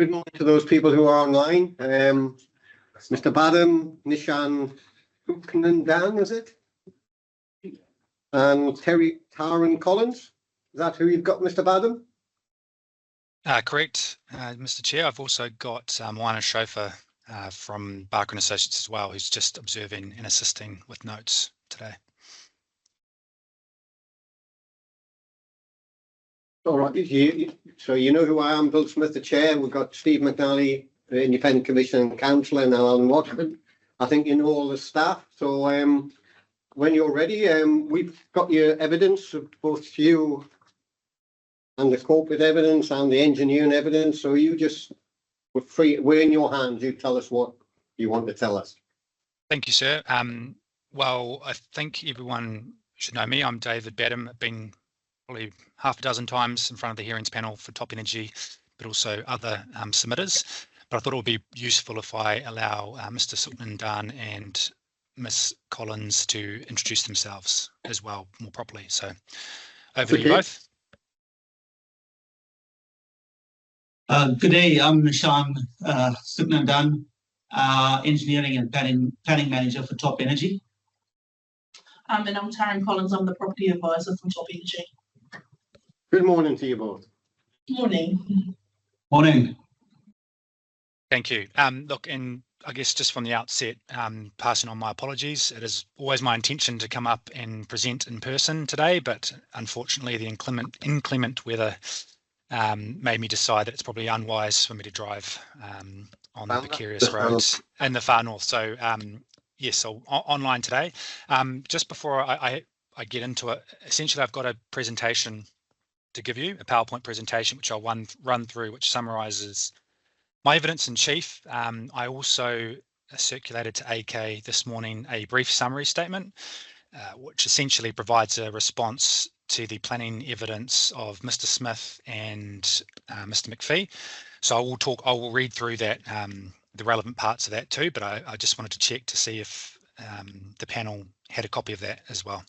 Good morning to those people who are online. Mr. Badham, Nishan Dan, is it? And Taran Collins. Is that who you've got, Mr. Badham? Correct, Mr. Chair. I've also got Moana Chauffeur from Barker & Associates as well, who's just observing and assisting with notes today. All right, so you know who I am, Bill Smith, the chair. We've got Steve McNally, the Independent Commission Councillor, and Alan Watford. I think you know all the staff. So when you're ready, we've got your evidence of both you and the corporate evidence and the engineering evidence. So we're in your hands. You tell us what you want to tell us. Thank you, sir. Well, I think everyone should know me. I'm David Badham. I've been probably half a dozen times in front of the hearings panel for Top Energy, but also other submitters. But I thought it would be useful if I allow Mr. Suknandan and Ms. Collins to introduce themselves as well more properly. So over to you both. Good day, I'm Nishan Suknandan, Engineering and Planning Manager for Top Energy. And I'm Taran Collins, I'm the Property Advisor from Top Energy. Good morning to you both. Morning. Morning. Thank you. Look, and I guess just from the outset, passing on my apologies. It is always my intention to come up and present in person today, but unfortunately the inclement weather made me decide that it's probably unwise for me to drive on the precarious roads in the far north. So yes, so online today. Just before I get into it, essentially I've got a presentation to give you, a PowerPoint presentation, which I'll run through, which summarises my evidence in chief. I also circulated to AK this morning a brief summary statement, which essentially provides a response to the planning evidence of Mr. Smith and Mr. McPhee. So I will read through that, the relevant parts of that too, but I just wanted to check to see if the panel had a copy of that as well.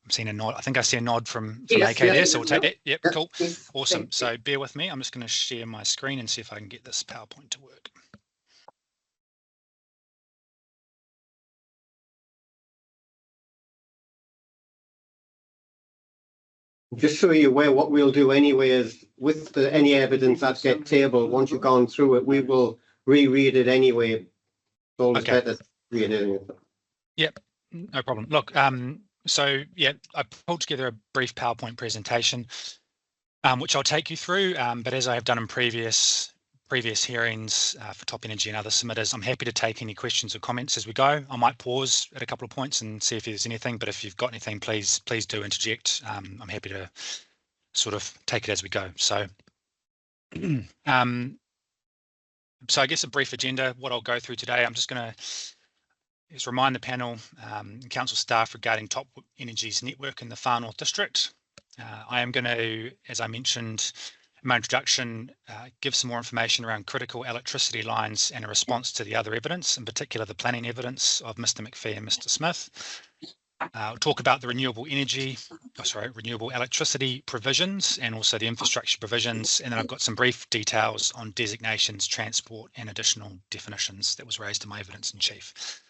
I'm seeing a nod. I think I see a nod from AK there, so we'll take that. Yep, cool. Awesome. So bear with me. I'm just going to share my screen and see if I can get this PowerPoint to work. Just so you're aware, what we'll do anyway is with any evidence that gets tabled, once you've gone through it, we will reread it anyway. It's always better to read it. Yep, no problem. Look, so yeah, I pulled together a brief PowerPoint presentation, which I'll take you through. But as I have done in previous hearings for Top Energy and other submitters, I'm happy to take any questions or comments as we go. I might pause at a couple of points and see if there's anything, but if you've got anything, please do interject. I'm happy to sort of take it as we go. So, so I guess a brief agenda, what I'll go through today, I'm just going to remind the panel and council staff regarding Top Energy's network in the Far North District. I am going to, as I mentioned in my introduction, give some more information around critical electricity lines and a response to the other evidence, in particular the planning evidence of Mr. McPhee and Mr. Smith. I'll talk about the renewable electricity provisions and also the infrastructure provisions, and then I've got some brief details on designations, transport and additional definitions that was raised in my evidence in chief.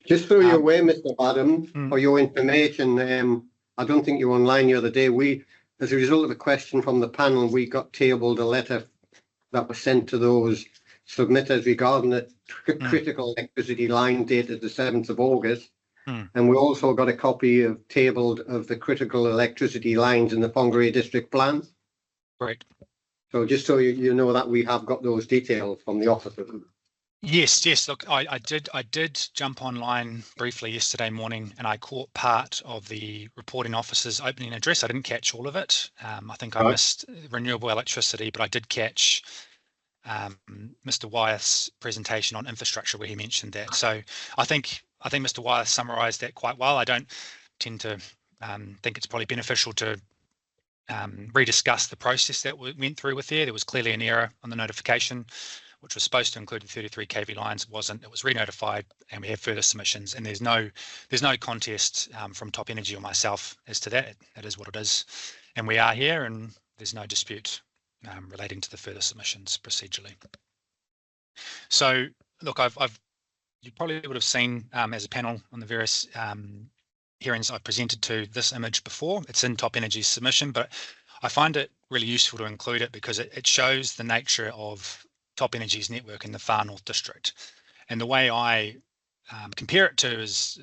Just so you're aware, Mr. Badham, for your information, I don't think you were online the other day. As a result of a question from the panel, we got tabled a letter that was sent to those submitters regarding the critical electricity line dated the 7th of August. And we also got a copy of the critical electricity lines in the Whangarei District Plan. Right. So just so you know that we have got those details from the officer. Yes. Look, I did jump online briefly yesterday morning, and I caught part of the reporting officer's opening address. I didn't catch all of it. I think I missed renewable electricity, but I did catch Mr. Wyeth's presentation on infrastructure where he mentioned that. So I think Mr. Wyeth summarised that quite well. I don't tend to think it's probably beneficial to rediscuss the process that we went through with there. There was clearly an error on the notification, which was supposed to include the 33 kV lines. It wasn't. It was re-notified, and we have further submissions. And there's no contest from Top Energy or myself as to that. It is what it is, and we are here, and there's no dispute relating to the further submissions procedurally. So look, you probably would have seen as a panel on the various hearings I've presented to this image before. It's in Top Energy's submission, but I find it really useful to include it because it shows the nature of Top Energy's network in the Far North District. And the way I compare it to is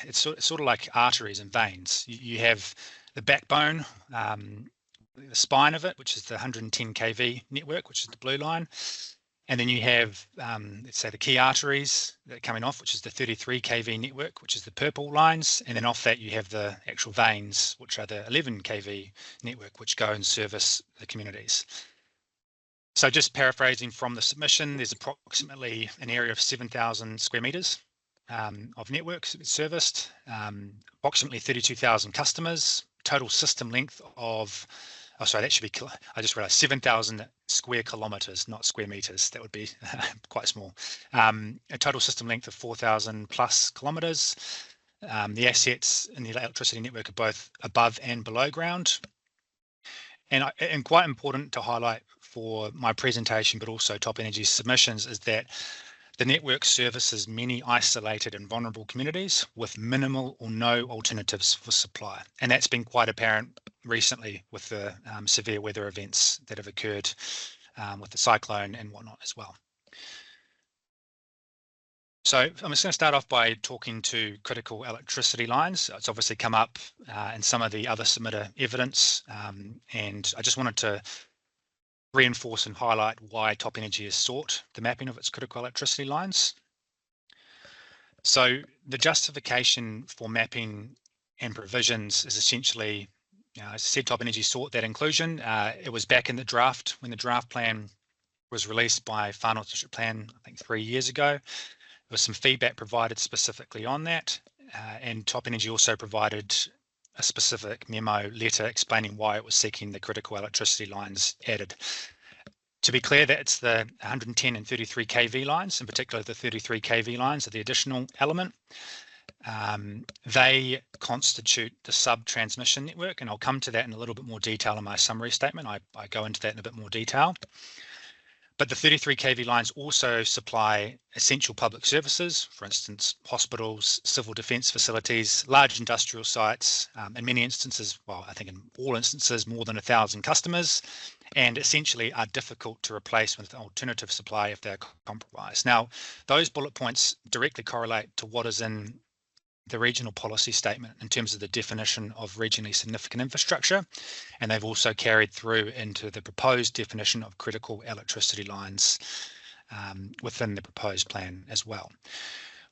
it's sort of like arteries and veins. You have the backbone, the spine of it, which is the 110 kV network, which is the blue line. And then you have, let's say, the key arteries that are coming off, which is the 33 kV network, which is the purple lines. And then off that, you have the actual veins, which are the 11 kV network, which go and service the communities. So just paraphrasing from the submission, there's approximately an area of 7,000 square meters of networks serviced, approximately 32,000 customers, total system length of, oh, sorry, that should be, I just realized 7,000 square kilometers, not square meters. That would be quite small. A total system length of 4,000 plus kilometers. The assets in the electricity network are both above and below ground. And quite important to highlight for my presentation, but also Top Energy's submissions, is that the network services many isolated and vulnerable communities with minimal or no alternatives for supply. And that's been quite apparent recently with the severe weather events that have occurred with the cyclone and whatnot as well. So I'm just going to start off by talking to critical electricity lines. It's obviously come up in some of the other submitter evidence, and I just wanted to reinforce and highlight why Top Energy has sought the mapping of its critical electricity lines. So the justification for mapping and provisions is essentially, as I said, Top Energy sought that inclusion. It was back in the draft when the draft plan was released by Far North District Plan, I think 3 years ago. There was some feedback provided specifically on that, and Top Energy also provided a specific memo letter explaining why it was seeking the critical electricity lines added. To be clear, that it's the 110 and 33 kV lines, in particular the 33 kV lines are the additional element. They constitute the sub-transmission network, and I'll come to that in a little bit more detail in my summary statement. I go into that in a bit more detail. But the 33 kV lines also supply essential public services, for instance, hospitals, civil defence facilities, large industrial sites, in many instances, well, I think in all instances, more than 1,000 customers, and essentially are difficult to replace with alternative supply if they're compromised. Now, those bullet points directly correlate to what is in the regional policy statement in terms of the definition of regionally significant infrastructure, and they've also carried through into the proposed definition of critical electricity lines within the proposed plan as well.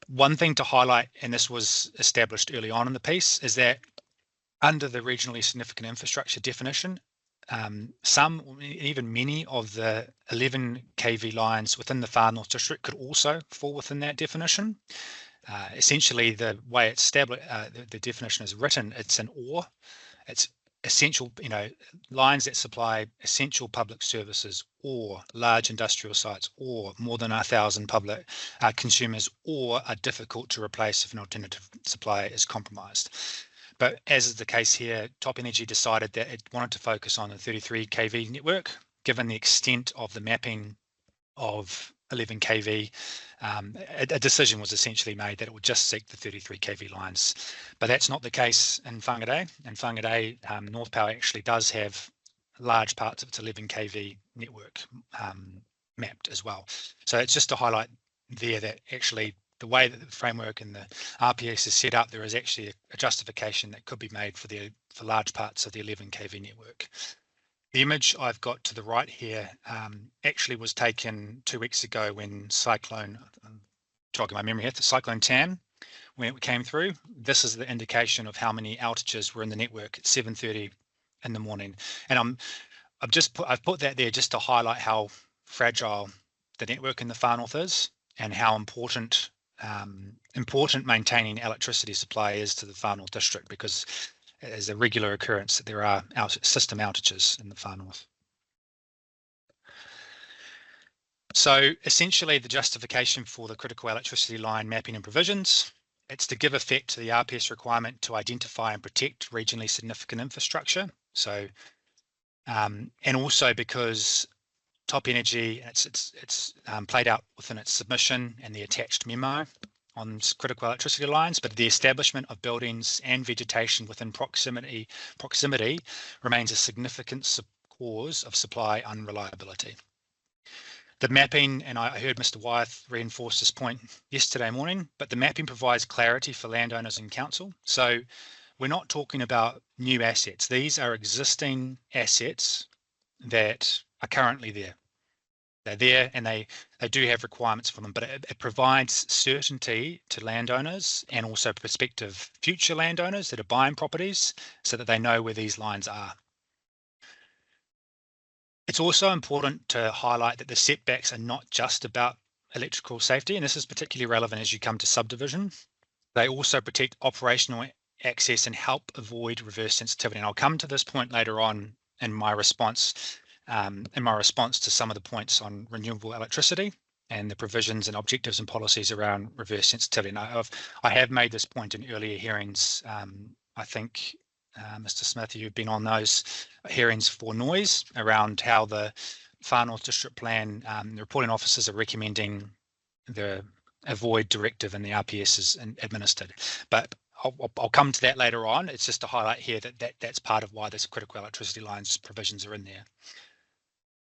One thing to highlight, and this was established early on in the piece, is that under the regionally significant infrastructure definition, some, even many of the 11 kV lines within the Far North District could also fall within that definition. Essentially, the way it's established, the definition is written, it's an or. It's essential, lines that supply essential public services or large industrial sites or more than 1,000 public consumers or are difficult to replace if an alternative supply is compromised. But as is the case here, Top Energy decided that it wanted to focus on the 33 kV network, given the extent of the mapping of 11 kV. A decision was essentially made that it would just seek the 33 kV lines, but that's not the case in Whangarei. In Whangarei, North Power actually does have large parts of its 11 kV network mapped as well. So it's just to highlight there that actually the way that the framework and the RPS is set up, there is actually a justification that could be made for large parts of the 11 kV network. The image I've got to the right here actually was taken 2 weeks ago when Cyclone, jogging my memory here, the Cyclone Tam, when it came through. This is the indication of how many outages were in the network at 7:30 in the morning. And I've put that there just to highlight how fragile the network in the Far North is and how important maintaining electricity supply is to the Far North District, because as a regular occurrence that there are system outages in the Far North. So essentially the justification for the critical electricity line mapping and provisions, it's to give effect to the RPS requirement to identify and protect regionally significant infrastructure. So and also because Top Energy, it's played out within its submission and the attached memo on critical electricity lines, but the establishment of buildings and vegetation within proximity remains a significant cause of supply unreliability. The mapping, and I heard Mr. Wyeth reinforce this point yesterday morning, but the mapping provides clarity for landowners and council. So we're not talking about new assets. These are existing assets that are currently there. They're there and they do have requirements for them, but it provides certainty to landowners and also prospective future landowners that are buying properties so that they know where these lines are. It's also important to highlight that the setbacks are not just about electrical safety, and this is particularly relevant as you come to subdivision. They also protect operational access and help avoid reverse sensitivity. And I'll come to this point later on in my response to some of the points on renewable electricity and the provisions and objectives and policies around reverse sensitivity. Now, I have made this point in earlier hearings. I think, Mr. Smith, you've been on those hearings for noise around how the Far North District Plan, the reporting officers are recommending the avoid directive and the RPS is administered. But I'll come to that later on. It's just to highlight here that that's part of why this critical electricity lines provisions are in there.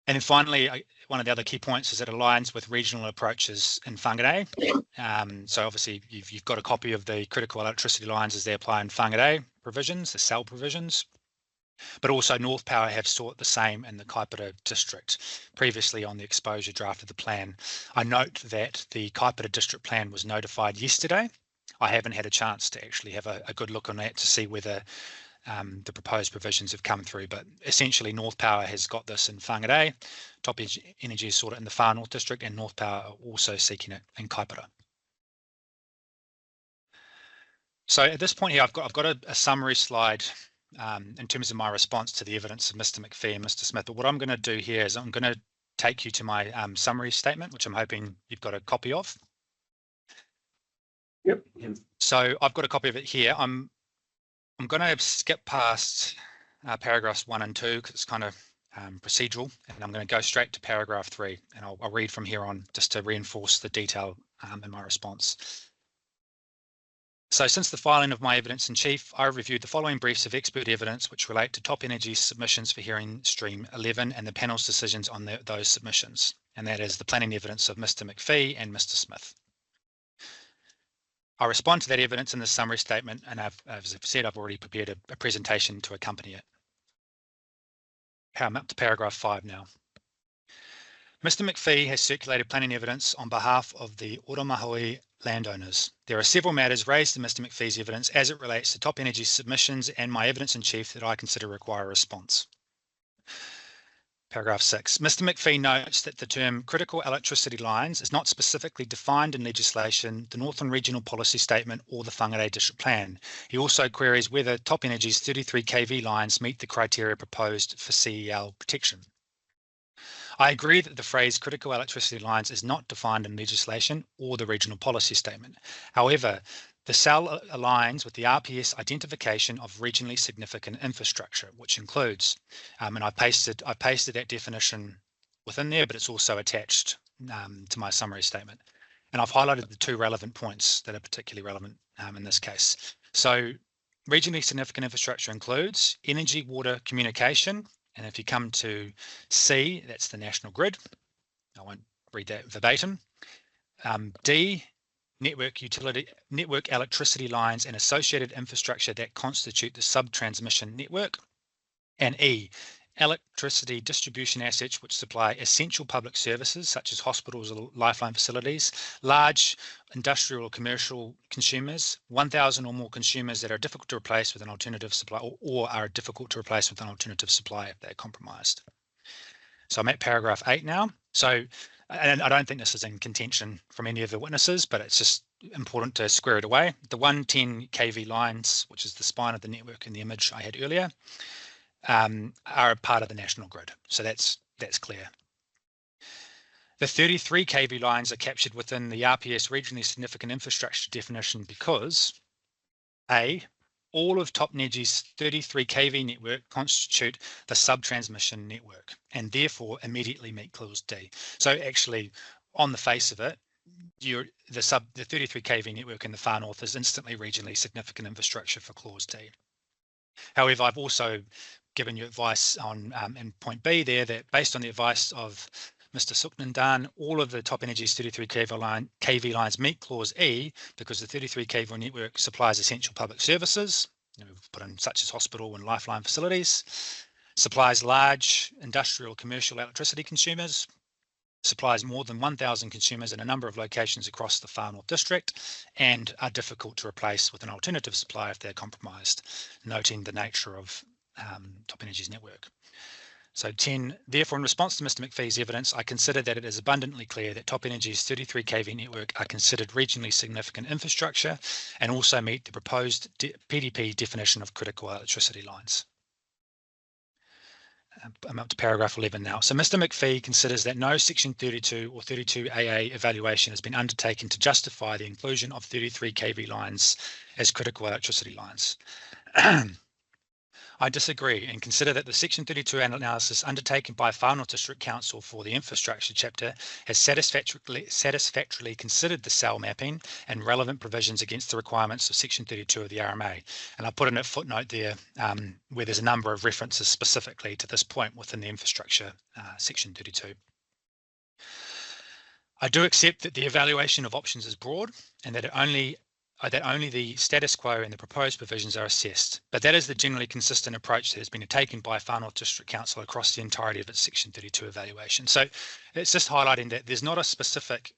And then finally, one of the other key points is it aligns with regional approaches in Whangarei. So obviously you've got a copy of the critical electricity lines as they apply in Whangarei provisions, the cell provisions, but also North Power have sought the same in the Kaitāia district previously on the exposure draft of the plan. I note that the Kaitāia district plan was notified yesterday. I haven't had a chance to actually have a good look on that to see whether the proposed provisions have come through, but essentially North Power has got this in Whangarei, Top Energy has sought it in the Far North District, and North Power are also seeking it in Kaitāia. So at this point here, I've got a summary slide in terms of my response to the evidence of Mr. McPhee and Mr. Smith, but what I'm going to do here is I'm going to take you to my summary statement, which I'm hoping you've got a copy of. Yep. So I've got a copy of it here. I'm going to skip past paragraphs 1 and 2 because it's kind of procedural, and I'm going to go straight to paragraph 3, and I'll read from here on just to reinforce the detail in my response. So since the filing of my evidence in chief, I reviewed the following briefs of expert evidence which relate to Top Energy's submissions for hearing stream 11 and the panel's decisions on those submissions, and that is the planning evidence of Mr. McPhee and Mr. Smith. I respond to that evidence in the summary statement, and as I've said, I've already prepared a presentation to accompany it. I'm up to paragraph 5 now. Mr. McPhee has circulated planning evidence on behalf of the Oromahui landowners. There are several matters raised in Mr. McPhee's evidence as it relates to Top Energy's submissions and my evidence in chief that I consider require a response. Paragraph 6. Mr. McPhee notes that the term critical electricity lines is not specifically defined in legislation, the Northern Regional Policy Statement or the Whangarei District Plan. He also queries whether Top Energy's 33 kV lines meet the criteria proposed for CEL protection. I agree that the phrase critical electricity lines is not defined in legislation or the Regional Policy Statement. However, the cell aligns with the RPS identification of regionally significant infrastructure, which includes, and I pasted that definition within there, but it's also attached to my summary statement. And I've highlighted the 2 relevant points that are particularly relevant in this case. So regionally significant infrastructure includes energy, water, communication, and if you come to C, that's the national grid. I won't read that verbatim. D, network electricity lines and associated infrastructure that constitute the sub-transmission network. And E, electricity distribution assets which supply essential public services such as hospitals or lifeline facilities, large industrial or commercial consumers, 1,000 or more consumers that are difficult to replace with an alternative supply or are difficult to replace with an alternative supply if they're compromised. So I'm at paragraph 8 now. So, and I don't think this is in contention from any of the witnesses, but it's just important to square it away. The 110 kV lines, which is the spine of the network in the image I had earlier, are a part of the national grid. So that's clear. The 33 kV lines are captured within the RPS regionally significant infrastructure definition because A, all of Top Energy's 33 kV network constitute the sub-transmission network and therefore immediately meet clause D. So actually, on the face of it, the 33 kV network in the far north is instantly regionally significant infrastructure for clause D. However, I've also given you advice on in point B there that based on the advice of Mr. Suknandan, all of the Top Energy's 33 kV lines meet clause E because the 33 kV network supplies essential public services, we've put in such as hospital and lifeline facilities, supplies large industrial commercial electricity consumers, supplies more than 1,000 consumers in a number of locations across the Far North District, and are difficult to replace with an alternative supply if they're compromised, noting the nature of Top Energy's network. So 10, therefore, in response to Mr. McPhee's evidence, I consider that it is abundantly clear that Top Energy's 33 kV network are considered regionally significant infrastructure and also meet the proposed PDP definition of critical electricity lines. I'm up to paragraph 11 now. So Mr. McPhee considers that no section 32 or 32AA evaluation has been undertaken to justify the inclusion of 33 kV lines as critical electricity lines. I disagree and consider that the section 32 analysis undertaken by Far North District Council for the infrastructure chapter has satisfactorily considered the cell mapping and relevant provisions against the requirements of section 32 of the RMA. And I put in a footnote there where there's a number of references specifically to this point within the infrastructure section 32. I do accept that the evaluation of options is broad and that only the status quo and the proposed provisions are assessed, but that is the generally consistent approach that has been taken by Far North District Council across the entirety of its Section 32 evaluation. So it's just highlighting that there's not a specific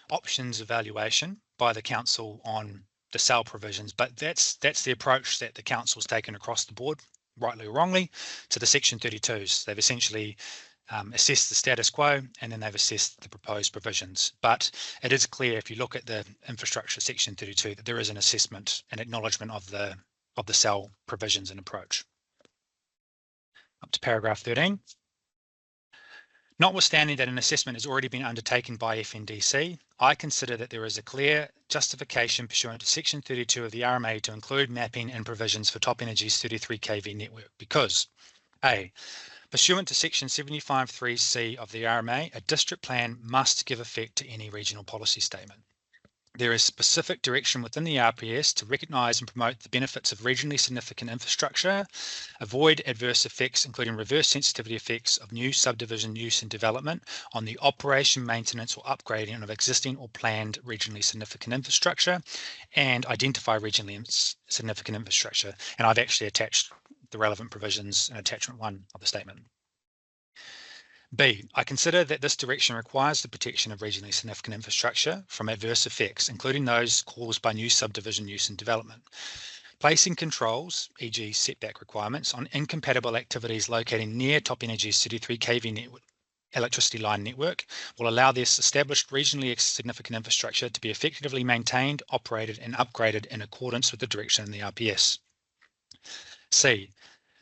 options evaluation by the council on the cell provisions, but that's the approach that the council's taken across the board, rightly or wrongly, to the Section 32s. They've essentially assessed the status quo and then they've assessed the proposed provisions. But it is clear if you look at the infrastructure section 32 that there is an assessment and acknowledgement of the cell provisions and approach. Up to paragraph 13. Notwithstanding that an assessment has already been undertaken by FNDC, I consider that there is a clear justification pursuant to section 32 of the RMA to include mapping and provisions for Top Energy's 33 kV network because A, pursuant to section 75(3)(c) of the RMA, a district plan must give effect to any regional policy statement. There is specific direction within the RPS to recognise and promote the benefits of regionally significant infrastructure, avoid adverse effects, including reverse sensitivity effects of new subdivision use and development on the operation, maintenance or upgrading of existing or planned regionally significant infrastructure, and identify regionally significant infrastructure. And I've actually attached the relevant provisions in attachment 1 of the statement. B, I consider that this direction requires the protection of regionally significant infrastructure from adverse effects, including those caused by new subdivision use and development. Placing controls, e.g. setback requirements, on incompatible activities located near Top Energy's 33 kV network, electricity line network will allow this established regionally significant infrastructure to be effectively maintained, operated and upgraded in accordance with the direction in the RPS. C,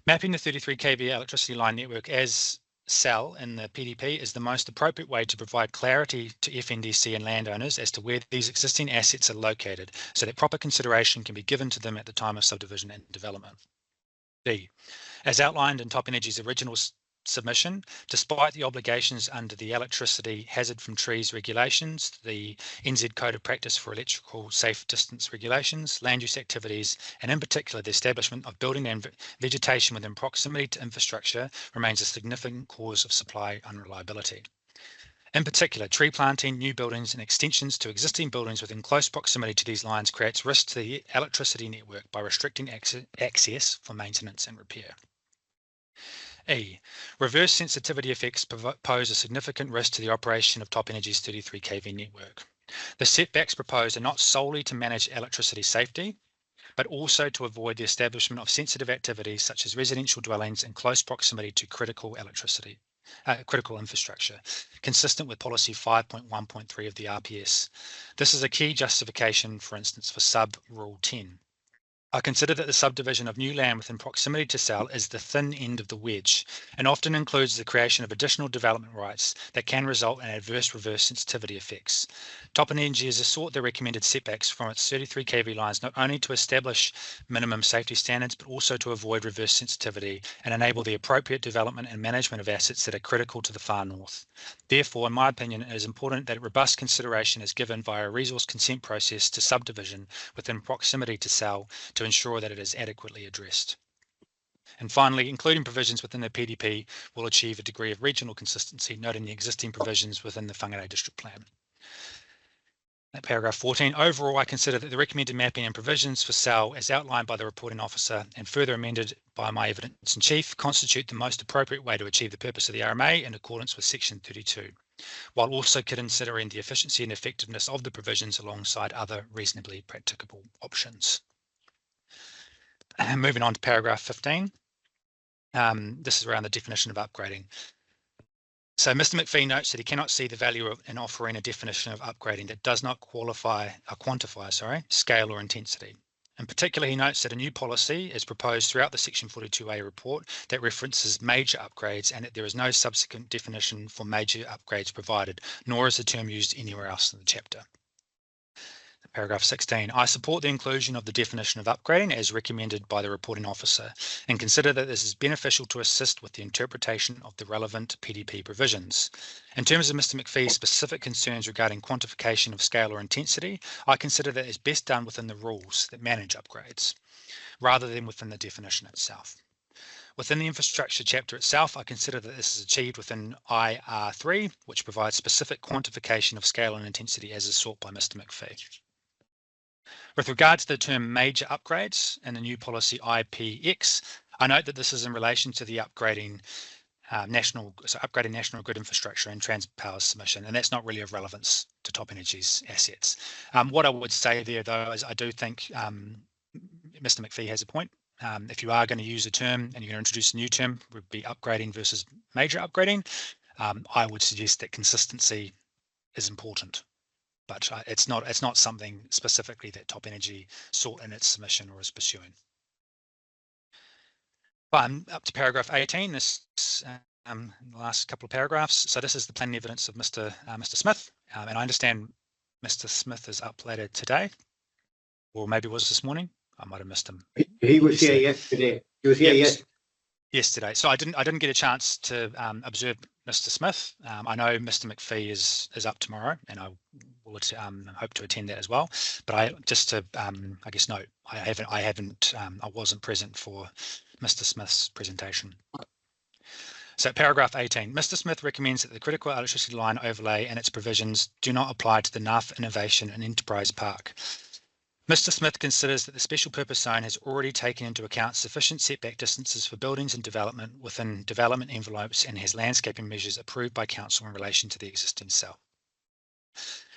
mapping the 33 kV electricity line network as cell in the PDP is the most appropriate way to provide clarity to FNDC and landowners as to where these existing assets are located so that proper consideration can be given to them at the time of subdivision and development. D, as outlined in Top Energy's original submission, despite the obligations under the electricity hazard from trees regulations, the NZ Code of Practice for Electrical Safe Distance Regulations, land use activities, and in particular the establishment of building and vegetation within proximity to infrastructure remains a significant cause of supply unreliability. In particular, tree planting, new buildings and extensions to existing buildings within close proximity to these lines creates risk to the electricity network by restricting access for maintenance and repair. E, reverse sensitivity effects pose a significant risk to the operation of Top Energy's 33 kV network. The setbacks proposed are not solely to manage electricity safety, but also to avoid the establishment of sensitive activities such as residential dwellings in close proximity to critical infrastructure, consistent with policy 5.1.3 of the RPS. This is a key justification, for instance, for sub-rule 10. I consider that the subdivision of new land within proximity to cell is the thin end of the wedge and often includes the creation of additional development rights that can result in adverse reverse sensitivity effects. Top Energy has sought the recommended setbacks from its 33 kV lines not only to establish minimum safety standards but also to avoid reverse sensitivity and enable the appropriate development and management of assets that are critical to the far north. Therefore, in my opinion, it is important that robust consideration is given via a resource consent process to subdivision within proximity to cell to ensure that it is adequately addressed. And finally, including provisions within the PDP will achieve a degree of regional consistency, noting the existing provisions within the Whangarei District Plan. At paragraph 14, overall, I consider that the recommended mapping and provisions for cell as outlined by the reporting officer and further amended by my evidence in chief constitute the most appropriate way to achieve the purpose of the RMA in accordance with section 32, while also considering the efficiency and effectiveness of the provisions alongside other reasonably practicable options. Moving on to paragraph 15. This is around the definition of upgrading. So Mr. McPhee notes that he cannot see the value in offering a definition of upgrading that does not quantify scale or intensity. In particular, he notes that a new policy is proposed throughout the Section 42A report that references major upgrades and that there is no subsequent definition for major upgrades provided, nor is the term used anywhere else in the chapter. Paragraph 16, I support the inclusion of the definition of upgrading as recommended by the reporting officer and consider that this is beneficial to assist with the interpretation of the relevant PDP provisions. In terms of Mr. McPhee's specific concerns regarding quantification of scale or intensity, I consider that is best done within the rules that manage upgrades, rather than within the definition itself. Within the infrastructure chapter itself, I consider that this is achieved within IR3, which provides specific quantification of scale and intensity as is sought by Mr. McPhee. With regard to the term major upgrades and the new policy IPX, I note that this is in relation to the upgrading national grid infrastructure and Transpower's submission, and that's not really of relevance to Top Energy's assets. What I would say there, though, is I do think Mr. McPhee has a point. If you are going to use a term and you're going to introduce a new term, would be upgrading versus major upgrading, I would suggest that consistency is important. But it's not something specifically that Top Energy sought in its submission or is pursuing. But up to paragraph 18, this the last couple of paragraphs. So this is the planning evidence of Mr. Smith, and I understand Mr. Smith is up later today, or maybe it was this morning. I might have missed him. He was here yesterday. He was here yesterday. So I didn't get a chance to observe Mr. Smith. I know Mr. McPhee is up tomorrow, and I will hope to attend that as well. But I guess note I wasn't present for Mr. Smith's presentation. So paragraph 18, Mr. Smith recommends that the critical electricity line overlay and its provisions do not apply to the NAF Innovation and Enterprise Park. Mr. Smith considers that the special purpose zone has already taken into account sufficient setback distances for buildings and development within development envelopes and has landscaping measures approved by council in relation to the existing cell.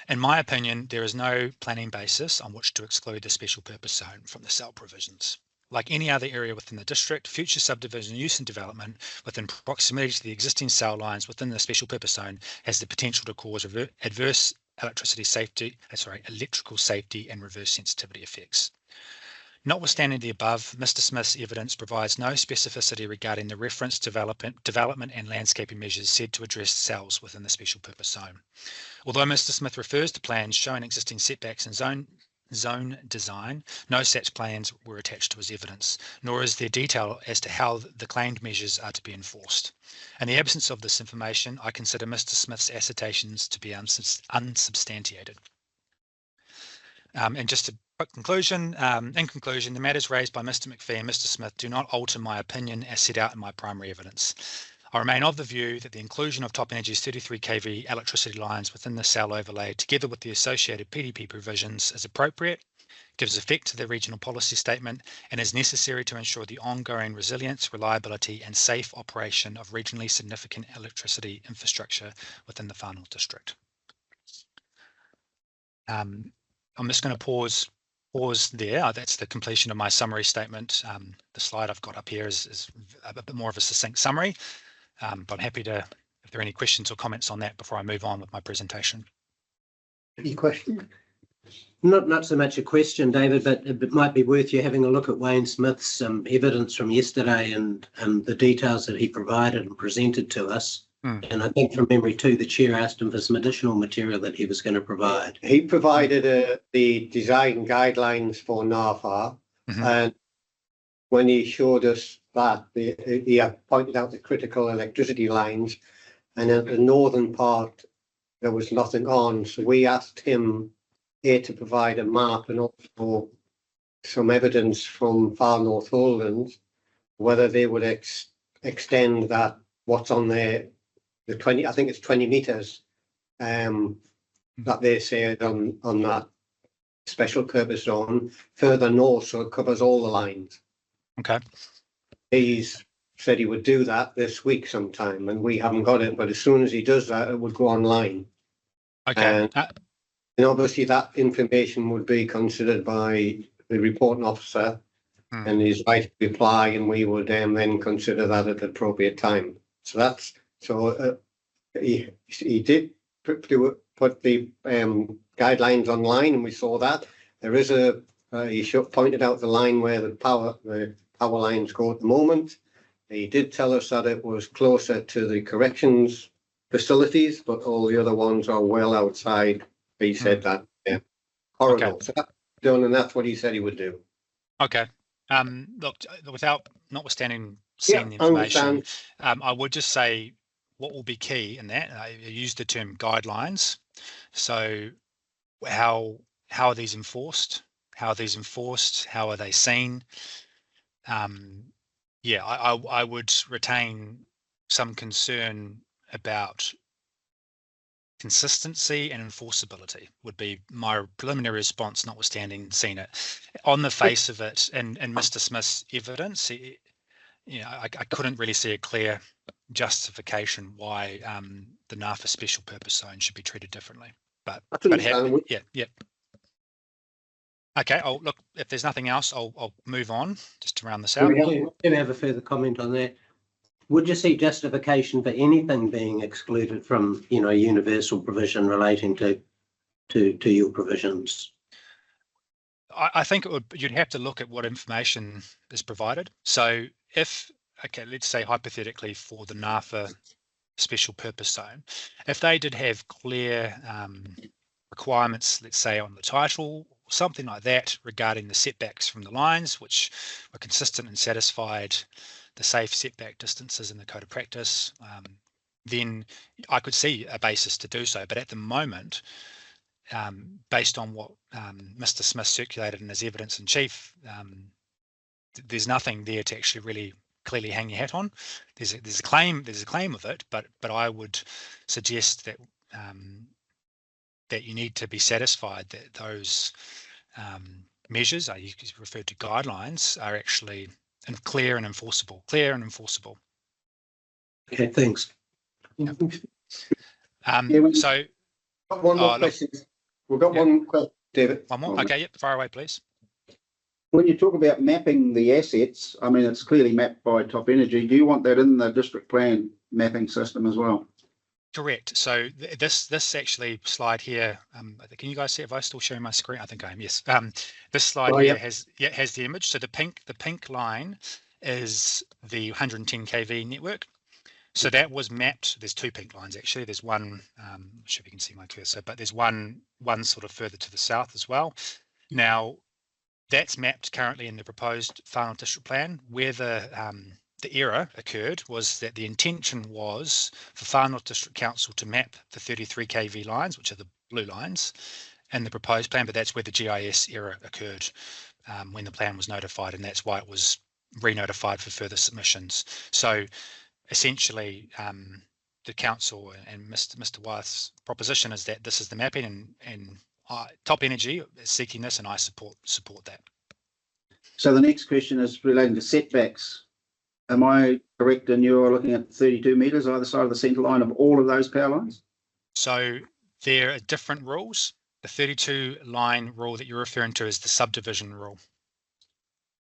In my opinion, there is no planning basis on which to exclude the special purpose zone from the cell provisions. Like any other area within the district, future subdivision use and development within proximity to the existing cell lines within the special purpose zone has the potential to cause adverse electrical safety and reverse sensitivity effects. Notwithstanding the above, Mr. Smith's evidence provides no specificity regarding the referenced development and landscaping measures said to address cells within the special purpose zone. Although Mr. Smith refers to plans showing existing setbacks and zone design, no such plans were attached to his evidence, nor is there detail as to how the claimed measures are to be enforced. In the absence of this information, I consider Mr. Smith's assertions to be unsubstantiated. And just a quick conclusion, in conclusion, the matters raised by Mr. McPhee and Mr. Smith do not alter my opinion as set out in my primary evidence. I remain of the view that the inclusion of Top Energy's 33 kV electricity lines within the cell overlay, together with the associated PDP provisions, is appropriate, gives effect to the regional policy statement, and is necessary to ensure the ongoing resilience, reliability, and safe operation of regionally significant electricity infrastructure within the Whanau district. I'm just going to pause there. That's the completion of my summary statement. The slide I've got up here is a bit more of a succinct summary. But I'm happy to, if there are any questions or comments on that before I move on with my presentation. Any questions? Not so much a question, David, but it might be worth you having a look at Wayne Smith's evidence from yesterday and the details that he provided and presented to us. And I think from memory too, the chair asked him for some additional material that he was going to provide. He provided the design guidelines for NAFA, and when he showed us that, he pointed out the critical electricity lines, and at the northern part there was nothing on. So we asked him to provide a map and also some evidence from Far North Holdings whether they would extend that what's on there. The 20, I think it's 20 meters that they said on that special purpose zone further north, so it covers all the lines. Okay. He's said he would do that this week sometime, and we haven't got it. But as soon as he does that, it would go online. Okay. And obviously that information would be considered by the reporting officer, and he's right to reply, and we would then consider that at the appropriate time. So that's. So he did put the guidelines online, and we saw that there is he pointed out the line where the power lines go at the moment. He did tell us that it was closer to the corrections facilities, but all the other ones are well outside. He said that corridor. Okay. So that's done, and that's what he said he would do. Okay. Look, notwithstanding seeing the information, I would just say what will be key in that. I use the term guidelines. So how are these enforced? How are these enforced? How are they seen? Yeah, I would retain some concern about consistency and enforceability would be my preliminary response, notwithstanding seeing it. On the face of it, and Mr. Smith's evidence, I couldn't really see a clear justification why the NAFA special purpose zone should be treated differently. But yeah. Okay. Look, if there's nothing else, I'll move on just to round this out. Do you have a further comment on that? Would you see justification for anything being excluded from, universal provision relating to your provisions? I think you'd have to look at what information is provided. So let's say hypothetically for the NAFA special purpose zone, if they did have clear requirements, let's say on the title, or something like that regarding the setbacks from the lines, which were consistent and satisfied the safe setback distances in the code of practice, then I could see a basis to do so. But at the moment, based on what Mr. Smith circulated in his evidence in chief, there's nothing there to actually really clearly hang your hat on. There's a claim of it, but I would suggest that that you need to be satisfied that those measures, you referred to guidelines, are actually clear and enforceable. Okay, thanks. Yep. So one more question. We've got one question, David. One more. Okay, yep, fire away, please. When you talk about mapping the assets, I mean, it's clearly mapped by Top Energy. Do you want that in the district plan mapping system as well? Correct. So this actually slide here, can you guys see if I'm still showing my screen? I think I am, yes. This slide has the image. So the pink line is the 110 kV network. So that was mapped. There's two pink lines actually. There's one, I'm not sure if you can see my cursor, but there's one sort of further to the south as well. Now that's mapped currently in the proposed final district plan. Where the error occurred was that the intention was for Far North District Council to map the 33 kV lines, which are the blue lines, in the proposed plan, but that's where the GIS error occurred when the plan was notified, and that's why it was re-notified for further submissions. So essentially, the council and Mr. Wyeth's proposition is that this is the mapping, and Top Energy is seeking this, and I support that. So the next question is relating to setbacks. Am I correct in you're looking at 32 metres either side of the centre line of all of those power lines? So there are different rules. The 32 line rule that you're referring to is the subdivision rule.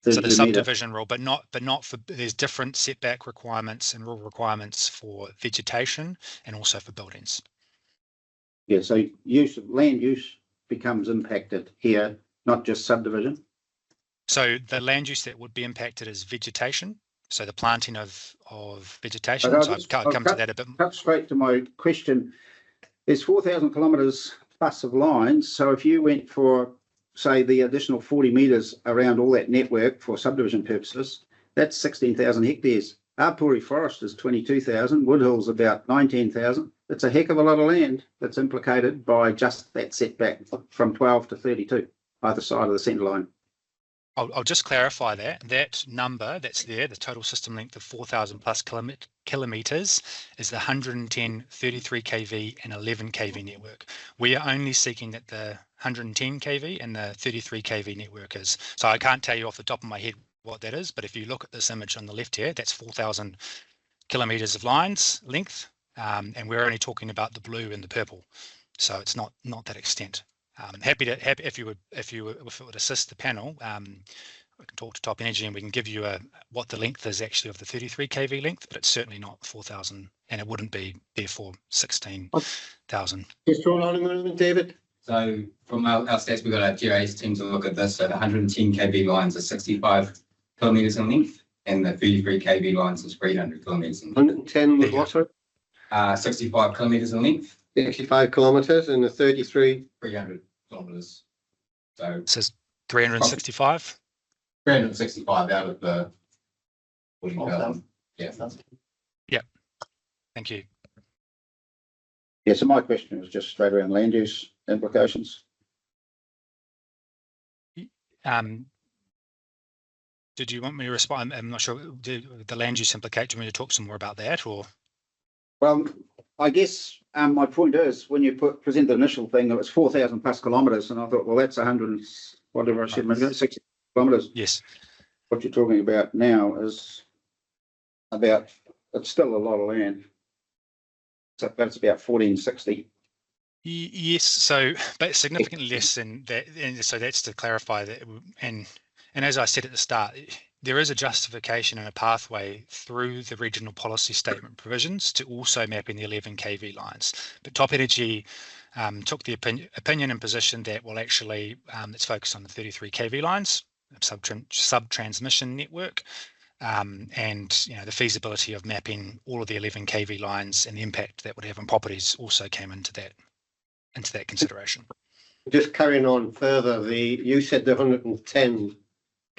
So the subdivision rule, but not for, there's different setback requirements and rule requirements for vegetation and also for buildings. Yeah, so land use becomes impacted here, not just subdivision? So the land use that would be impacted is vegetation. So the planting of vegetation. But So I'll come to that a bit. Cut straight to my question. There's 4,000 kilometres plus of lines. So if you went for, say, the additional 40 metres around all that network for subdivision purposes, that's 16,000 hectares. Arpuri Forest is 22,000. Woodhill's about 19,000. It's a heck of a lot of land that's implicated by just that setback from 12 to 32, either side of the centre line. I'll just clarify that number that's there, the total system length of 4,000 plus kilometres, is the 110, 33 kV and 11 kV network. We are only seeking that the 110 kV and the 33 kV network is. So I can't tell you off the top of my head what that is, but if you look at this image on the left here, that's 4,000 kilometres of lines length, and we're only talking about the blue and the purple. So it's not that extent. Happy if it would assist the panel, we can talk to Top Energy and we can give you what the length is actually of the 33 kV length, but it's certainly not 4,000, and it wouldn't be therefore 16,000. Just hold on a moment, David. So from our stats, we've got our GIS team to look at this. So the 110 kV lines are 65 kilometres in length, and the 33 kV lines is 300 kilometres in length. 110 with what, sorry? 65 kilometres in length. 65 kilometres and the 33. 300 kilometres. So It says 365. 365 out of the 40,000. Yeah. Thank you. Yeah, so my question was just straight around land use implications. Did you want me to respond? I'm not sure. Did the land use implicate? Do you want me to talk some more about that, or? Well, I guess my point is when you present the initial thing, it was 4,000 plus kilometres, and I thought, well, that's 100 and whatever I said, maybe 60 kilometres. Yes. What you're talking about now is about, it's still a lot of land. So that's about 1460. Yes. So, but significantly less than that. And so that's to clarify that. And as I said at the start, there is a justification and a pathway through the regional policy statement provisions to also map in the 11 kV lines. But Top Energy took the opinion and position that, well, actually, let's focus on the 33 kV lines, sub-transmission network, and the feasibility of mapping all of the 11 kV lines and the impact that would have on properties also came into that consideration. Just carrying on further, you said the 110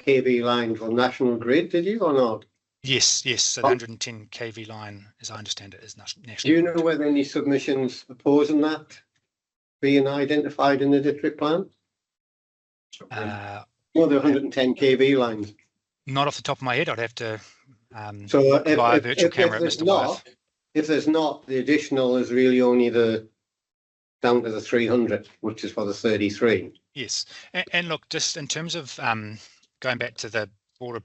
kV line for National Grid, did you or not? Yes. So the 110 kV line, as I understand it, is national. Do you know whether any submissions opposing that being identified in the district plan? Well, the 110 kV lines. Not off the top of my head. I'd have to So via virtual camera at Mr. Wyeth. If there's not, the additional is really only down to the 300, which is for the 33. Yes, and look, just in terms of going back to the broader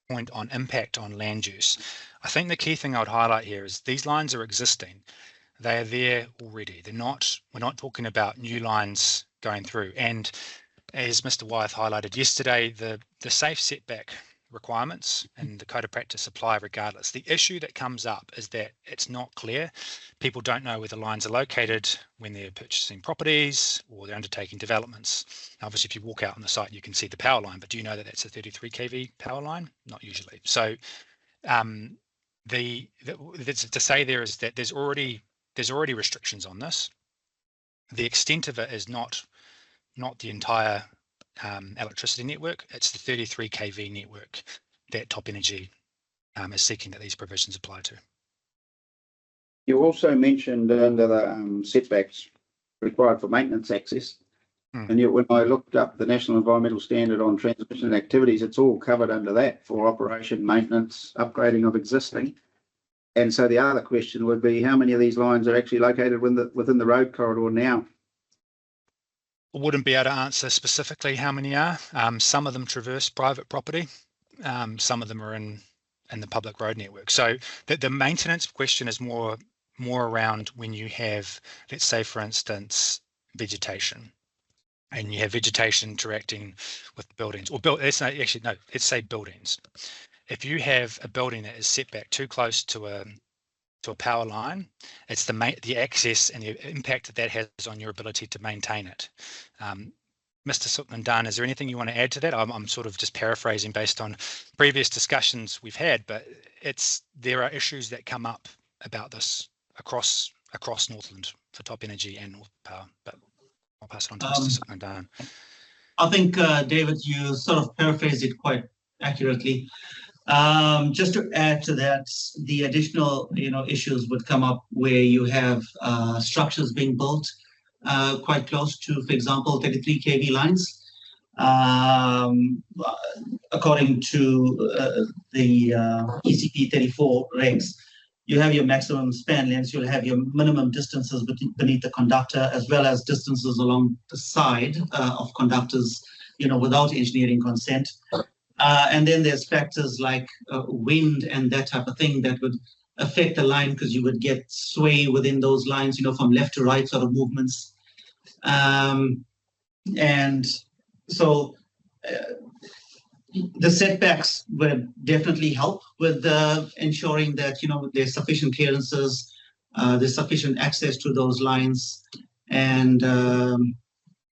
point on impact on land use, I think the key thing I would highlight here is these lines are existing. They are there already. We're not talking about new lines going through. And as Mr. Wyeth highlighted yesterday, the safe setback requirements and the code of practice apply regardless. The issue that comes up is that it's not clear. People don't know where the lines are located when they're purchasing properties or they're undertaking developments. Obviously, if you walk out on the site, you can see the power line, but do you know that that's a 33 kV power line? Not usually. So to say there is that there's already restrictions on this. The extent of it is not the entire electricity network. It's the 33 kV network that Top Energy is seeking that these provisions apply to. You also mentioned under the setbacks required for maintenance access. And yet when I looked up the National Environmental Standard on Transmission Activities, it's all covered under that for operation, maintenance, upgrading of existing. And so the other question would be, how many of these lines are actually located within the road corridor now? I wouldn't be able to answer specifically how many are. Some of them traverse private property. Some of them are in the public road network. So the maintenance question is more around when you have, let's say, for instance, vegetation, and you have vegetation interacting with buildings, or let's say buildings. If you have a building that is set back too close to to a power line, it's the access and the impact that has on your ability to maintain it. Mr. Suknandan, is there anything you want to add to that? I'm sort of just paraphrasing based on previous discussions we've had, but there are issues that come up about this across Northland for Top Energy and North Power, but I'll pass it on to Mr. Suknandan. I think, David, you sort of paraphrased it quite accurately. Just to add to that, the additional, issues would come up where you have structures being built quite close to, for example, 33 kV lines. According to the ECP 34 regs, you have your maximum span lengths, you'll have your minimum distances beneath the conductor, as well as distances along the side of conductors, without engineering consent. And then there's factors like wind and that type of thing that would affect the line, because you would get sway within those lines, from left to right sort of movements. And so the setbacks would definitely help with ensuring that, there's sufficient clearances, there's sufficient access to those lines. And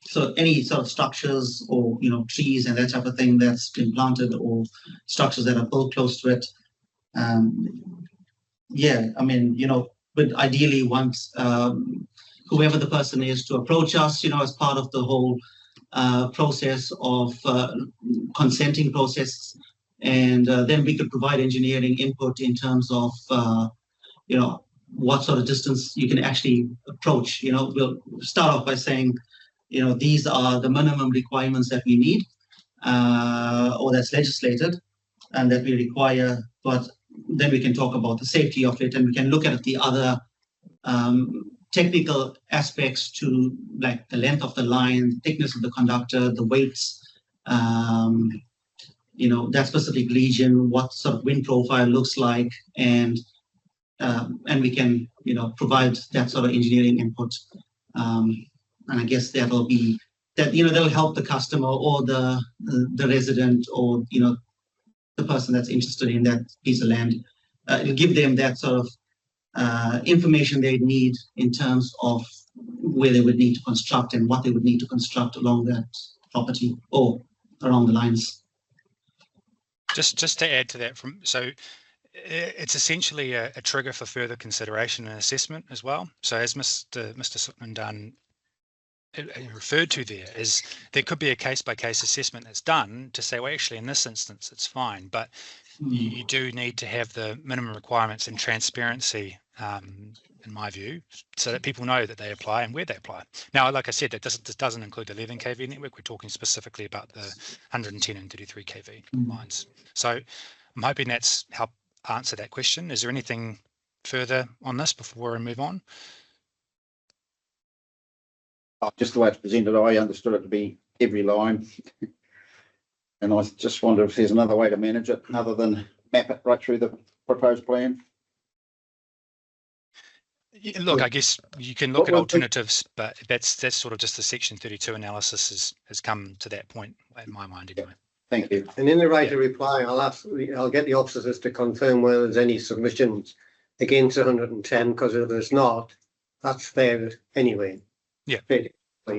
so any sort of structures or, trees and that type of thing that's been planted, or structures that are built close to it, would ideally want whoever the person is to approach us, as part of the whole process of consenting process. And then we could provide engineering input in terms of, what sort of distance you can actually approach. We'll start off by saying, these are the minimum requirements that we need, or that's legislated and that we require, but then we can talk about the safety of it, and we can look at the other technical aspects to, like the length of the line, thickness of the conductor, the weights, that specific region, what sort of wind profile looks like, and we can, provide that sort of engineering input. And I guess that'll be that, that'll help the customer or the resident, or, the person that's interested in that piece of land. It'll give them that sort of information they need in terms of where they would need to construct and what they would need to construct along that property or along the lines. Just to add to that, so it's essentially a trigger for further consideration and assessment as well. So as Mr. Suknandan referred to, there could be a case-by-case assessment that's done to say, well, actually in this instance it's fine, but you do need to have the minimum requirements and transparency, in my view, so that people know that they apply and where they apply. Now, like I said, this doesn't include the 11 kV network. We're talking specifically about the 110 and 33 kV lines. So I'm hoping that's helped answer that question. Is there anything further on this before we move on? Just the way it's presented, I understood it to be every line. And I just wonder if there's another way to manage it other than map it right through the proposed plan. Yeah, look, I guess you can look at alternatives, but that's sort of just the Section 32 analysis has come to that point in my mind anyway. Thank you. And in the right of reply, I'll get the officers to confirm whether there's any submissions against 110, because if there's not, that's there anyway. Yeah.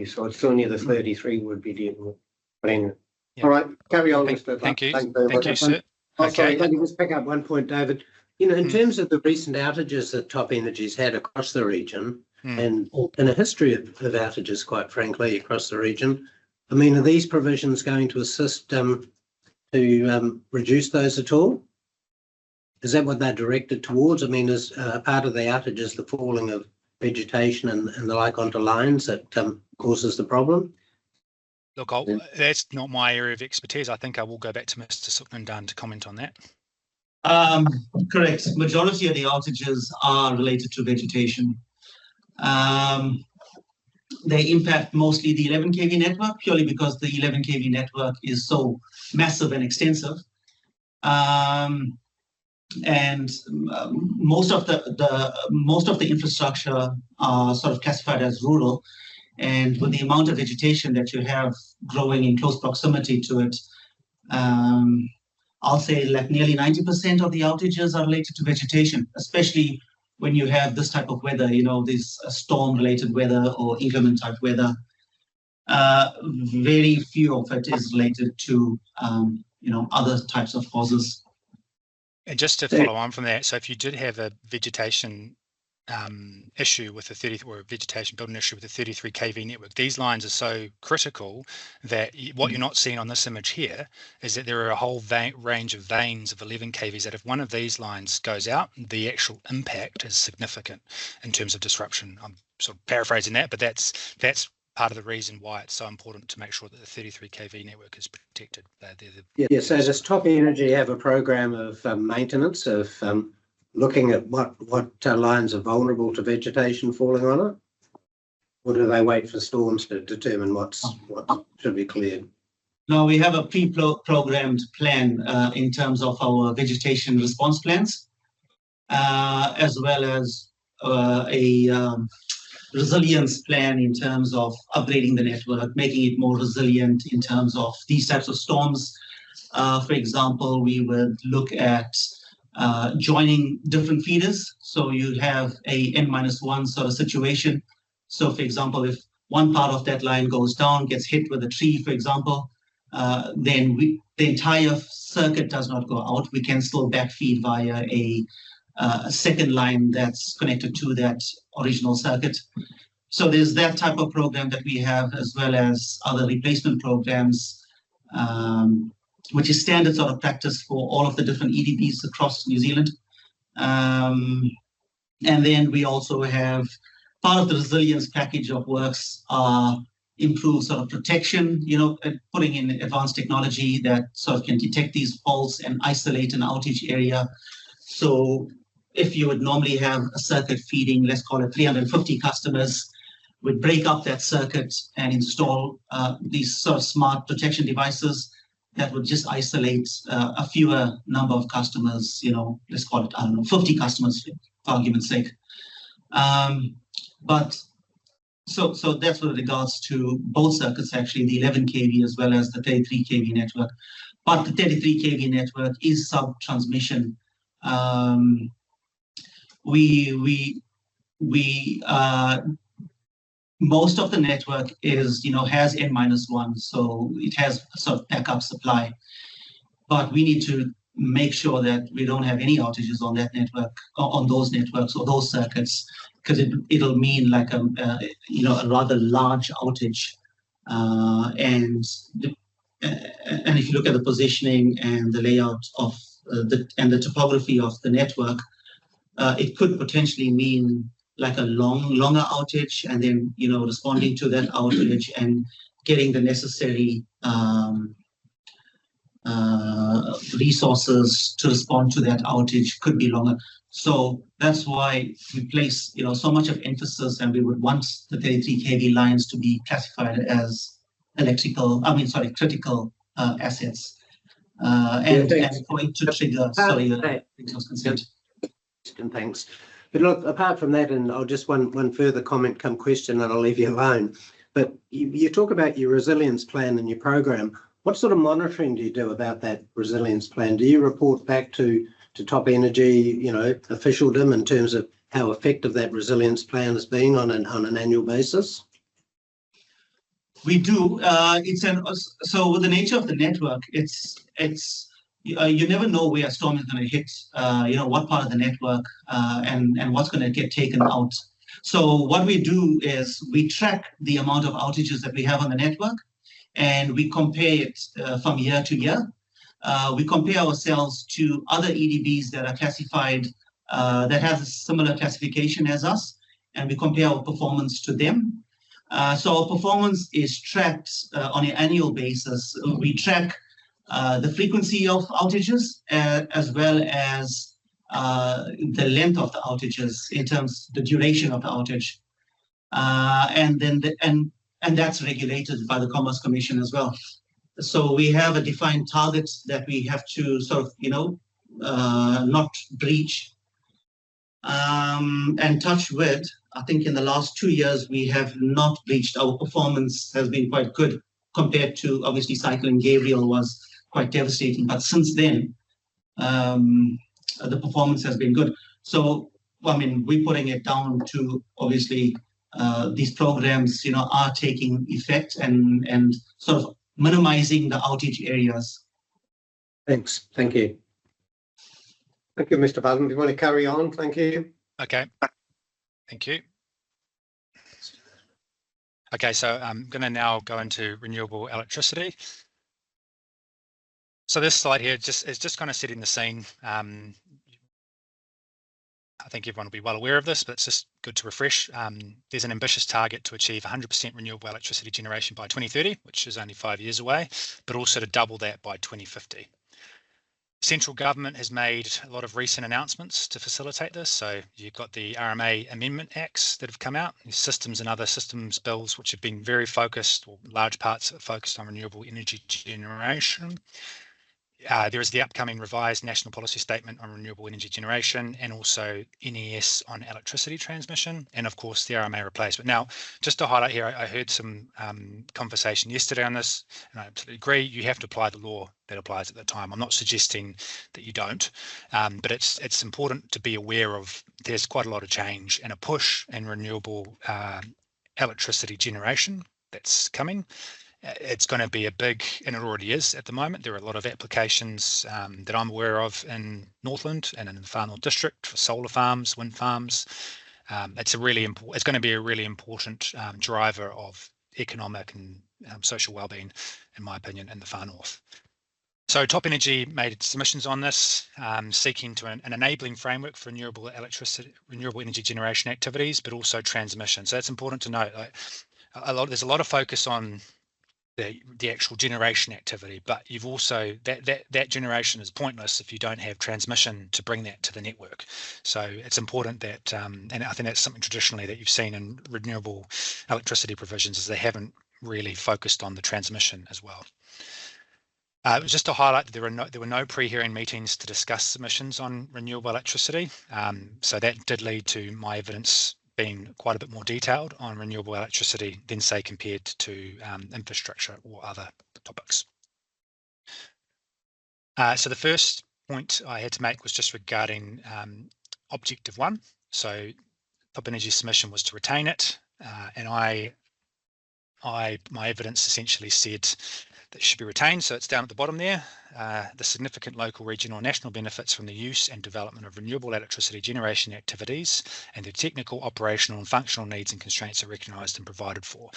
So it's only the 33 would be dealing with. But anyway. Yeah. All right, carry on, Mr. Thank you. Thank you, sir. Oh, sorry, let me just pick up one point, David. In terms of the recent outages that Top Energy's had across the region, and in a history of outages, quite frankly, across the region, I mean, are these provisions going to assist to reduce those at all? Is that what they're directed towards? I mean, is part of the outages the falling of vegetation and the like onto lines that causes the problem? Look, that's not my area of expertise. I think I will go back to Mr. Suknandan to comment on that. Correct. Majority of the outages are related to vegetation. They impact mostly the 11 kV network, purely because the 11 kV network is so massive and extensive. And most of the infrastructure are sort of classified as rural, and with the amount of vegetation that you have growing in close proximity to it, I'll say like nearly 90% of the outages are related to vegetation, especially when you have this type of weather, this storm-related weather or inclement type weather, very few of it is related to, other types of causes. And just to follow on from that, so if you did have a vegetation issue with a vegetation building issue with a 33 kV network, these lines are so critical that what you're not seeing on this image here is that there are a whole range of veins of 11 kVs that if one of these lines goes out, the actual impact is significant in terms of disruption. I'm sort of paraphrasing that, but that's part of the reason why it's so important to make sure that the 33 kV network is protected. Yeah, so does Top Energy have a program of maintenance of looking at what lines are vulnerable to vegetation falling on it? Or do they wait for storms to determine what should be cleared? No, we have a pre-programmed plan in terms of our vegetation response plans, as well as a resilience plan in terms of upgrading the network, making it more resilient in terms of these types of storms. For example, we would look at joining different feeders. So you have a N-1 sort of situation. So for example, if one part of that line goes down, gets hit with a tree, for example, then the entire circuit does not go out. We can still backfeed via a second line that's connected to that original circuit. So there's that type of program that we have, as well as other replacement programs, which is standard sort of practice for all of the different EDBs across New Zealand. And then we also have part of the resilience package of works improve sort of protection, putting in advanced technology that sort of can detect these faults and isolate an outage area. So if you would normally have a circuit feeding, let's call it 350 customers, we'd break up that circuit and install these sort of smart protection devices that would just isolate a fewer number of customers, let's call it, 50 customers for argument's sake. But so that's with regards to both circuits, actually, the 11 kV as well as the 33 kV network. But the 33 kV network is sub-transmission. Most of the network is, has N-1, so it has a sort of backup supply. But we need to make sure that we don't have any outages on that network, on those networks or those circuits, because it'll mean like a rather large outage. And if you look at the positioning and the layout of the topography of the network, it could potentially mean like a longer outage, and then responding to that outage and getting the necessary resources to respond to that outage could be longer. So that's why we place so much of emphasis, and we would want the 33 kV lines to be classified as critical assets, and going to trigger consent. Thanks. But look, apart from that, and I'll just one further comment come question, and I'll leave you alone. But you talk about your resilience plan and your program. What sort of monitoring do you do about that resilience plan? Do you report back to Top Energy, officialdom, in terms of how effective that resilience plan is being on an annual basis? We do. So with the nature of the network, it's you never know where a storm is going to hit, what part of the network, and what's going to get taken out. So what we do is we track the amount of outages that we have on the network, and we compare it from year to year. We compare ourselves to other EDBs that are classified, that have a similar classification as us, and we compare our performance to them. So our performance is tracked on an annual basis. We track the frequency of outages, as well as the length of the outages in terms of the duration of the outage, and that's regulated by the Commerce Commission as well. So we have a defined target that we have to sort of not breach. And touch wood, I think in the last 2 years we have not breached. Our performance has been quite good compared to, obviously, Cyclone Gabriel was quite devastating, but since then the performance has been good. So I mean, we're putting it down to obviously these programs, are taking effect and sort of minimizing the outage areas. Thanks. Thank you. Thank you, Mr. Badden. Do you want to carry on? Thank you. Okay, thank you. Okay, so I'm going to now go into renewable electricity. So this slide here is just kind of setting the scene. I think everyone will be well aware of this, but it's just good to refresh. There's an ambitious target to achieve 100% renewable electricity generation by 2030, which is only 5 years away, but also to double that by 2050. Central government has made a lot of recent announcements to facilitate this. So you've got the RMA Amendment Acts that have come out, these systems and other systems bills, which have been very focused, or large parts are focused on renewable energy generation. There is the upcoming revised national policy statement on renewable energy generation, and also NES on electricity transmission, and of course the RMA replacement. Now, just to highlight here, I heard some conversation yesterday on this, and I absolutely agree. You have to apply the law that applies at the time. I'm not suggesting that you don't, but it's important to be aware of. There's quite a lot of change and a push in renewable electricity generation that's coming. It's going to be a big, and it already is at the moment. There are a lot of applications that I'm aware of in Northland and in the Far North District for solar farms, wind farms. It's going to be a really important driver of economic and social wellbeing, in my opinion, in the Far North. So Top Energy made submissions on this, seeking to an enabling framework for renewable energy generation activities, but also transmission. So it's important to note, there's a lot of focus on the actual generation activity, but you've also that generation is pointless if you don't have transmission to bring that to the network. So it's important that, and I think that's something traditionally that you've seen in renewable electricity provisions, is they haven't really focused on the transmission as well. Just to highlight that there were no pre-hearing meetings to discuss submissions on renewable electricity. So that did lead to my evidence being quite a bit more detailed on renewable electricity than, say, compared to infrastructure or other topics. So the first point I had to make was just regarding Objective 1. So Top Energy submission was to retain it, and my evidence essentially said that it should be retained. So it's down at the bottom there. The significant local, regional, national benefits from the use and development of renewable electricity generation activities and their technical, operational and functional needs and constraints are recognised and provided for.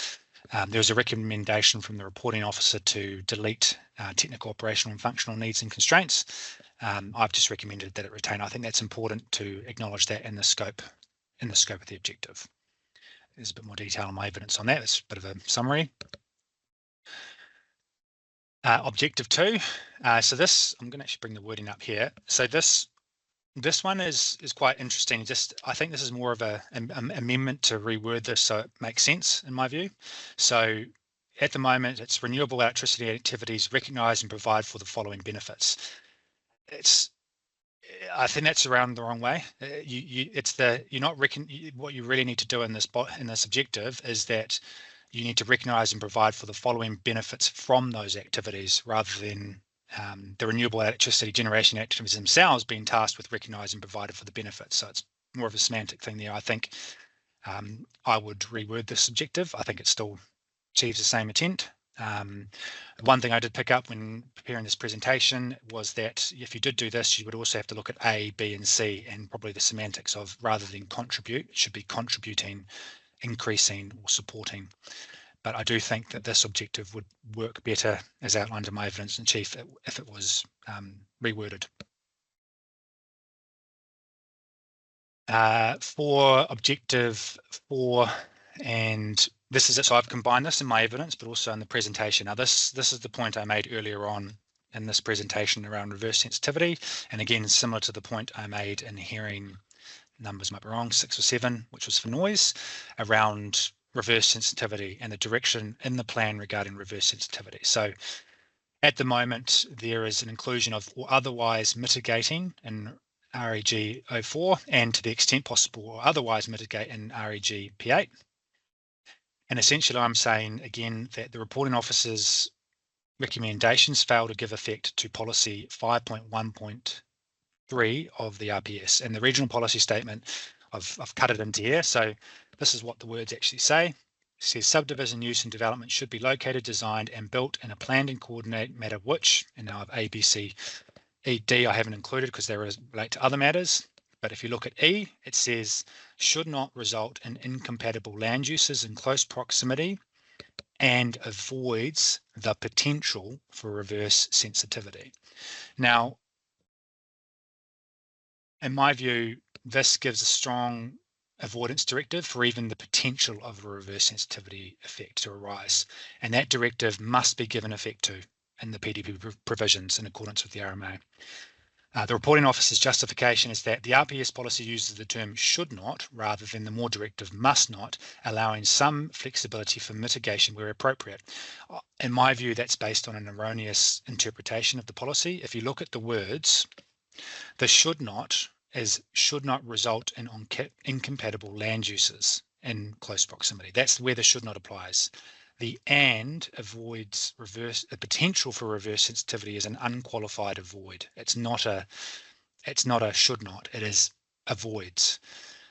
There was a recommendation from the reporting officer to delete technical, operational and functional needs and constraints. I've just recommended that it retain. I think that's important to acknowledge that in the scope of the objective. There's a bit more detail on my evidence on that. It's a bit of a summary. Objective 2. So this, I'm going to actually bring the wording up here. So this one is quite interesting. I think this is more of an amendment to reword this so it makes sense in my view. So at the moment, it's renewable electricity activities recognise and provide for the following benefits. I think that's around the wrong way. What you really need to do in this objective is that you need to recognise and provide for the following benefits from those activities, rather than the renewable electricity generation activities themselves being tasked with recognising and provided for the benefits. So it's more of a semantic thing there. I think I would reword this objective. I think it still achieves the same intent. One thing I did pick up when preparing this presentation was that if you did do this, you would also have to look at A, B and C, and probably the semantics of, rather than contribute, it should be contributing, increasing or supporting. But I do think that this objective would work better, as outlined in my evidence in chief, if it was reworded. For Objective 4, and this is it. So I've combined this in my evidence, but also in the presentation. Now this is the point I made earlier on in this presentation around reverse sensitivity. And again, similar to the point I made in hearing, numbers might be wrong, 6 or 7, which was for noise, around reverse sensitivity and the direction in the plan regarding reverse sensitivity. So at the moment, there is an inclusion of or otherwise mitigating in REG 04, and to the extent possible or otherwise mitigate in REG P8. And essentially I'm saying again that the reporting officer's recommendations fail to give effect to policy 5.1.4 3 of the RPS. And the regional policy statement, I've cut it into here. So this is what the words actually say. It says subdivision use and development should be located, designed and built in a planned and coordinated manner which, and now I've A, B, C, E, D I haven't included because they relate to other matters. But if you look at E, it says should not result in incompatible land uses in close proximity and avoids the potential for reverse sensitivity. Now, in my view, this gives a strong avoidance directive for even the potential of a reverse sensitivity effect to arise. And that directive must be given effect to in the PDP provisions in accordance with the RMA. The reporting officer's justification is that the RPS policy uses the term should not rather than the more directive must not, allowing some flexibility for mitigation where appropriate. In my view, that's based on an erroneous interpretation of the policy. If you look at the words, the should not result in incompatible land uses in close proximity. That's where the should not applies. The and avoids the potential for reverse sensitivity is an unqualified avoid. It's not a should not, it is avoids.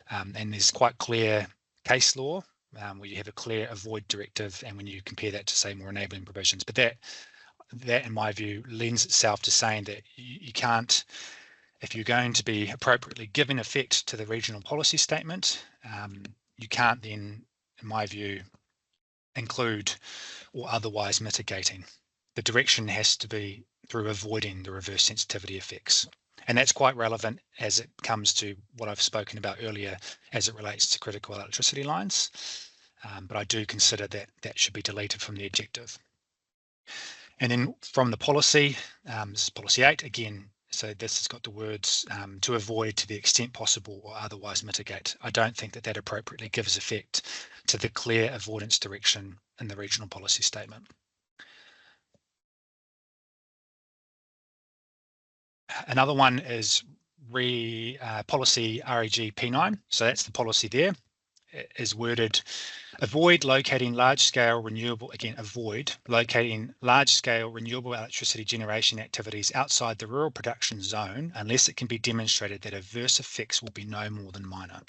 And there's quite clear case law where you have a clear avoid directive, and when you compare that to say more enabling provisions. But that in my view lends itself to saying that you can't, if you're going to be appropriately giving effect to the regional policy statement, you can't then, in my view, include or otherwise mitigating. The direction has to be through avoiding the reverse sensitivity effects. And that's quite relevant as it comes to what I've spoken about earlier as it relates to critical electricity lines. But I do consider that that should be deleted from the objective. And then from the policy, this is policy 8 again. So this has got the words to avoid to the extent possible or otherwise mitigate. I don't think that that appropriately gives effect to the clear avoidance direction in the regional policy statement. Another one is policy REG P9. So that's the policy there. It is worded, avoid locating large-scale renewable electricity generation activities outside the rural production zone unless it can be demonstrated that adverse effects will be no more than minor.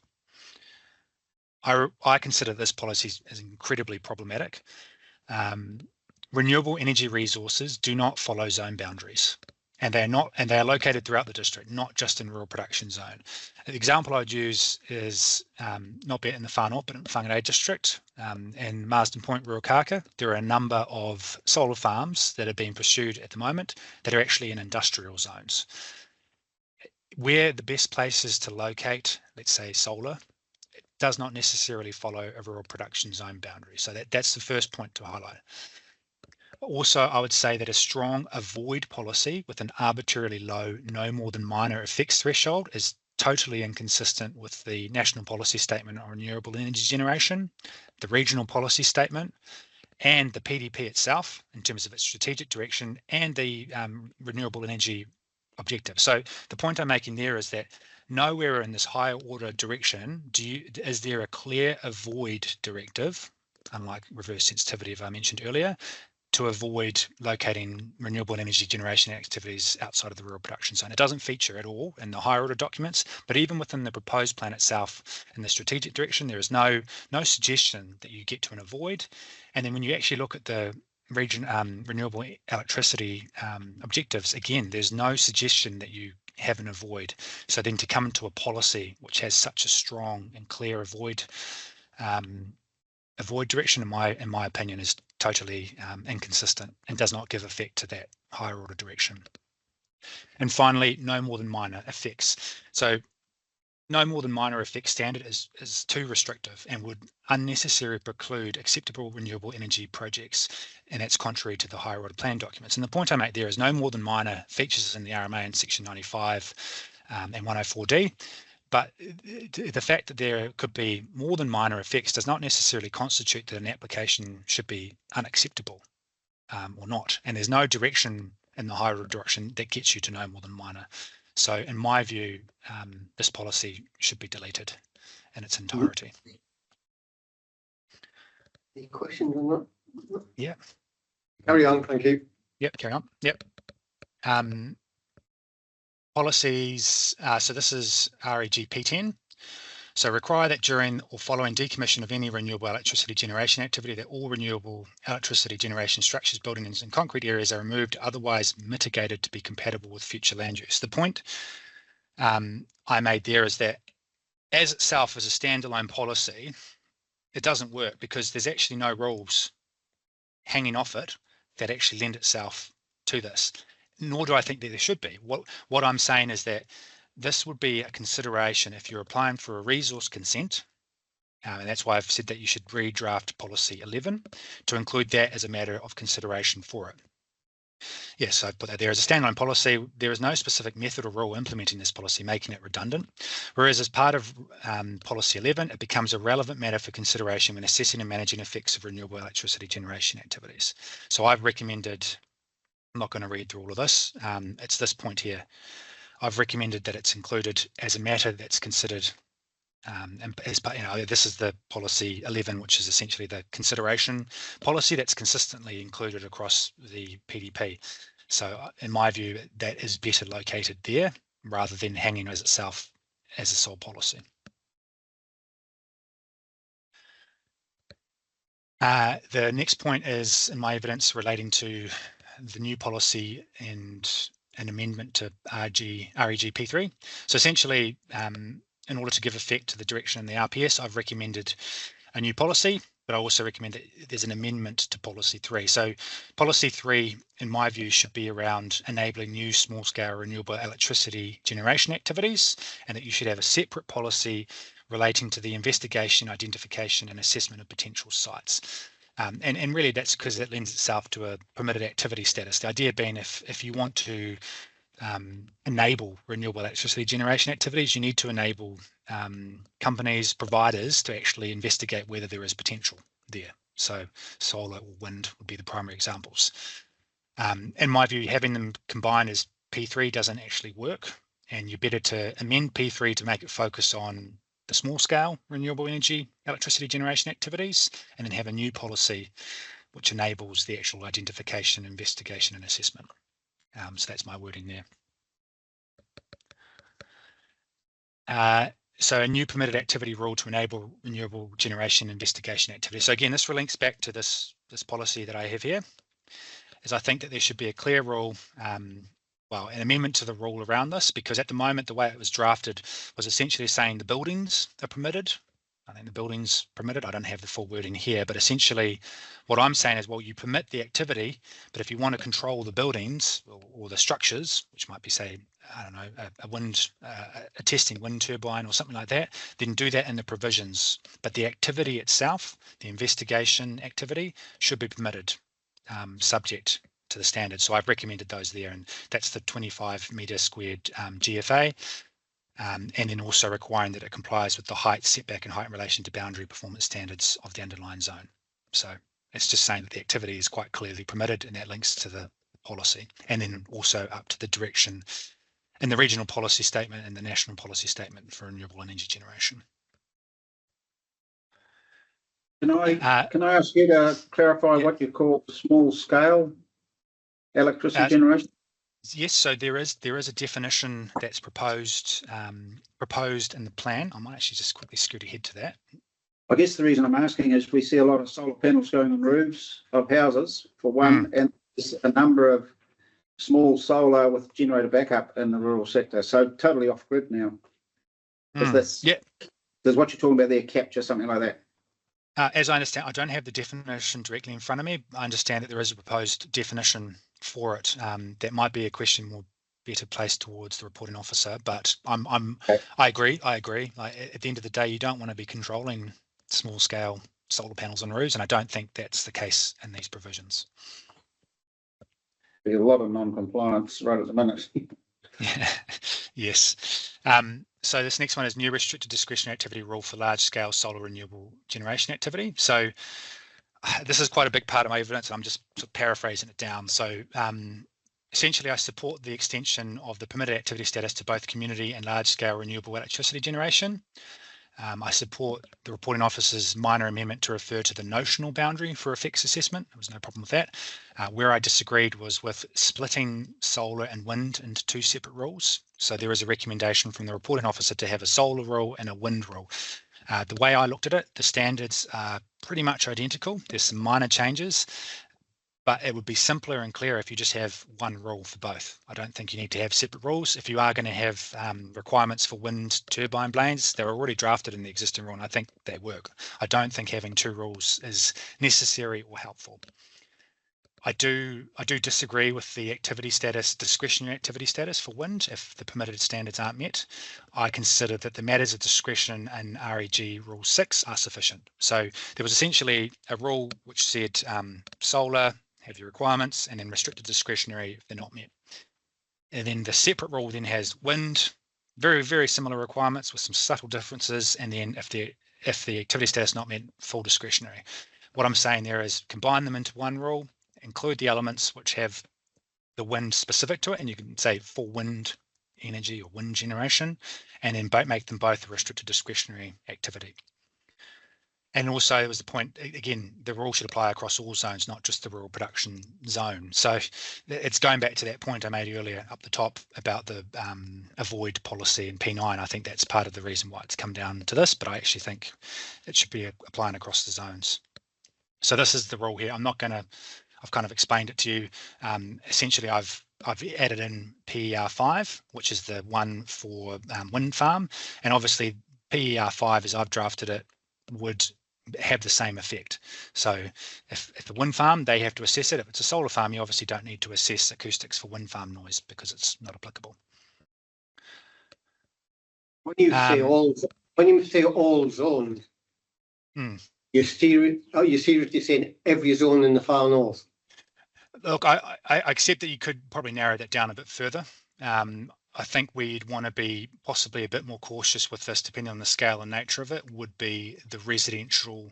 I consider this policy as incredibly problematic. Renewable energy resources do not follow zone boundaries. And they are located throughout the district, not just in rural production zone. The example I'd use is not be it in the Far North, but in Whangarei district and Marsden Point, Ruakaka. There are a number of solar farms that are being pursued at the moment that are actually in industrial zones. Where the best places to locate, let's say solar, it does not necessarily follow a rural production zone boundary. So that's the first point to highlight. Also, I would say that a strong avoid policy with an arbitrarily low, no more than minor effects threshold is totally inconsistent with the national policy statement on renewable energy generation, the regional policy statement, and the PDP itself in terms of its strategic direction and the renewable energy objective. So the point I'm making there is that nowhere in this higher order direction is there a clear avoid directive, unlike reverse sensitivity, as I mentioned earlier, to avoid locating renewable energy generation activities outside of the rural production zone. It doesn't feature at all in the higher order documents, but even within the proposed plan itself in the strategic direction, there is no suggestion that you get to an avoid. And then when you actually look at the renewable electricity objectives, again, there's no suggestion that you have an avoid. So then to come into a policy which has such a strong and clear avoid direction, in my opinion, is totally inconsistent and does not give effect to that higher order direction. And finally, no more than minor effects. So no more than minor effects standard is too restrictive and would unnecessarily preclude acceptable renewable energy projects, and that's contrary to the higher order plan documents. And the point I make there is no more than minor features in the RMA in section 95 and 104D. But the fact that there could be more than minor effects does not necessarily constitute that an application should be unacceptable or not. And there's no direction in the higher direction that gets you to no more than minor. So in my view, this policy should be deleted in its entirety. Any questions on that? Yeah. Carry on, thank you. Yep, carry on. Yep. Policies, so this is REG P10. So require that during or following decommission of any renewable electricity generation activity, that all renewable electricity generation structures, buildings and concrete areas are removed, otherwise mitigated to be compatible with future land use. The point I made there is that as itself as a standalone policy, it doesn't work because there's actually no rules hanging off it that actually lend itself to this. Nor do I think that there should be. What I'm saying is that this would be a consideration if you're applying for a resource consent, and that's why I've said that you should redraft policy 11 to include that as a matter of consideration for it. Yes, I put that there as a standalone policy. There is no specific method or rule implementing this policy, making it redundant. Whereas as part of policy 11, it becomes a relevant matter for consideration when assessing and managing effects of renewable electricity generation activities. So I've recommended, I'm not going to read through all of this. It's this point here. I've recommended that it's included as a matter that's considered, and as part, this is the policy 11, which is essentially the consideration policy that's consistently included across the PDP. So in my view, that is better located there rather than hanging as itself as a sole policy. The next point is, in my evidence, relating to the new policy and an amendment to REG P3. So essentially, in order to give effect to the direction in the RPS, I've recommended a new policy, but I also recommend that there's an amendment to policy 3. So policy 3, in my view, should be around enabling new small-scale renewable electricity generation activities, and that you should have a separate policy relating to the investigation, identification, and assessment of potential sites. And really that's because it lends itself to a permitted activity status. The idea being if you want to enable renewable electricity generation activities, you need to enable companies, providers to actually investigate whether there is potential there. So solar or wind would be the primary examples. In my view, having them combined as P3 doesn't actually work, and you're better to amend P3 to make it focus on the small scale renewable energy electricity generation activities, and then have a new policy which enables the actual identification, investigation and assessment. So that's my wording there. So a new permitted activity rule to enable renewable generation investigation activity. So again, this links back to this policy that I have here, is I think that there should be a clear rule, well, an amendment to the rule around this, because at the moment, the way it was drafted was essentially saying the buildings are permitted. I think the buildings permitted. I don't have the full wording here, but essentially what I'm saying is, well, you permit the activity, but if you want to control the buildings or the structures, which might be, say, I don't know, a testing wind turbine or something like that, then do that in the provisions. But the activity itself, the investigation activity, should be permitted, subject to the standard. So I've recommended those there, and that's the 25 metre squared GFA. And then also requiring that it complies with the height, setback and height in relation to boundary performance standards of the underlying zone. So it's just saying that the activity is quite clearly permitted, and that links to the policy, and then also up to the direction in the regional policy statement and the national policy statement for renewable energy generation. Can I ask you to clarify what you call small scale electricity generation? Yes, so there is a definition that's proposed in the plan. I might actually just quickly scoot ahead to that. I guess the reason I'm asking is we see a lot of solar panels going on roofs of houses for one, and there's a number of small solar with generator backup in the rural sector. So totally off grid now. There's what you're talking about there, capture, something like that. As I understand, I don't have the definition directly in front of me. I understand that there is a proposed definition for it. That might be a question more better placed towards the reporting officer, but I agree. Like, at the end of the day, you don't want to be controlling small scale solar panels on roofs, and I don't think that's the case in these provisions. There's a lot of non-compliance right at the minute. Yes. So this next one is new restricted discretionary activity rule for large scale solar renewable generation activity. So this is quite a big part of my evidence, and I'm just sort of paraphrasing it down. So essentially, I support the extension of the permitted activity status to both community and large scale renewable electricity generation. I support the reporting officer's minor amendment to refer to the notional boundary for effects assessment. There was no problem with that. Where I disagreed was with splitting solar and wind into two separate rules. So there is a recommendation from the reporting officer to have a solar rule and a wind rule. The way I looked at it, the standards are pretty much identical. There's some minor changes, but it would be simpler and clearer if you just have one rule for both. I don't think you need to have separate rules. If you are going to have requirements for wind turbine blades, they're already drafted in the existing rule, and I think they work. I don't think having two rules is necessary or helpful. I do disagree with the activity status, discretionary activity status for wind if the permitted standards aren't met. I consider that the matters of discretion in REG Rule 6 are sufficient. So there was essentially a rule which said solar, have your requirements, and then restricted discretionary if they're not met. And then the separate rule then has wind, very, very similar requirements with some subtle differences, and then if the activity status is not met, full discretionary. What I'm saying there is combine them into one rule, include the elements which have the wind specific to it, and you can say for wind energy or wind generation, and then make them both a restricted discretionary activity. And also there was the point, again, the rule should apply across all zones, not just the rural production zone. So it's going back to that point I made earlier up the top about the avoid policy in P9. I think that's part of the reason why it's come down to this, but I actually think it should be applying across the zones. So this is the rule here. I'm not going to, I've kind of explained it to you. Essentially, I've added in PER5, which is the one for wind farm. And obviously PER5, as I've drafted it, would have the same effect. So if the wind farm, they have to assess it. If it's a solar farm, you obviously don't need to assess acoustics for wind farm noise because it's not applicable. When you say all zones, you're seriously saying every zone in the far north? Look, I accept that you could probably narrow that down a bit further. I think we'd want to be possibly a bit more cautious with this, depending on the scale and nature of it, would be the residential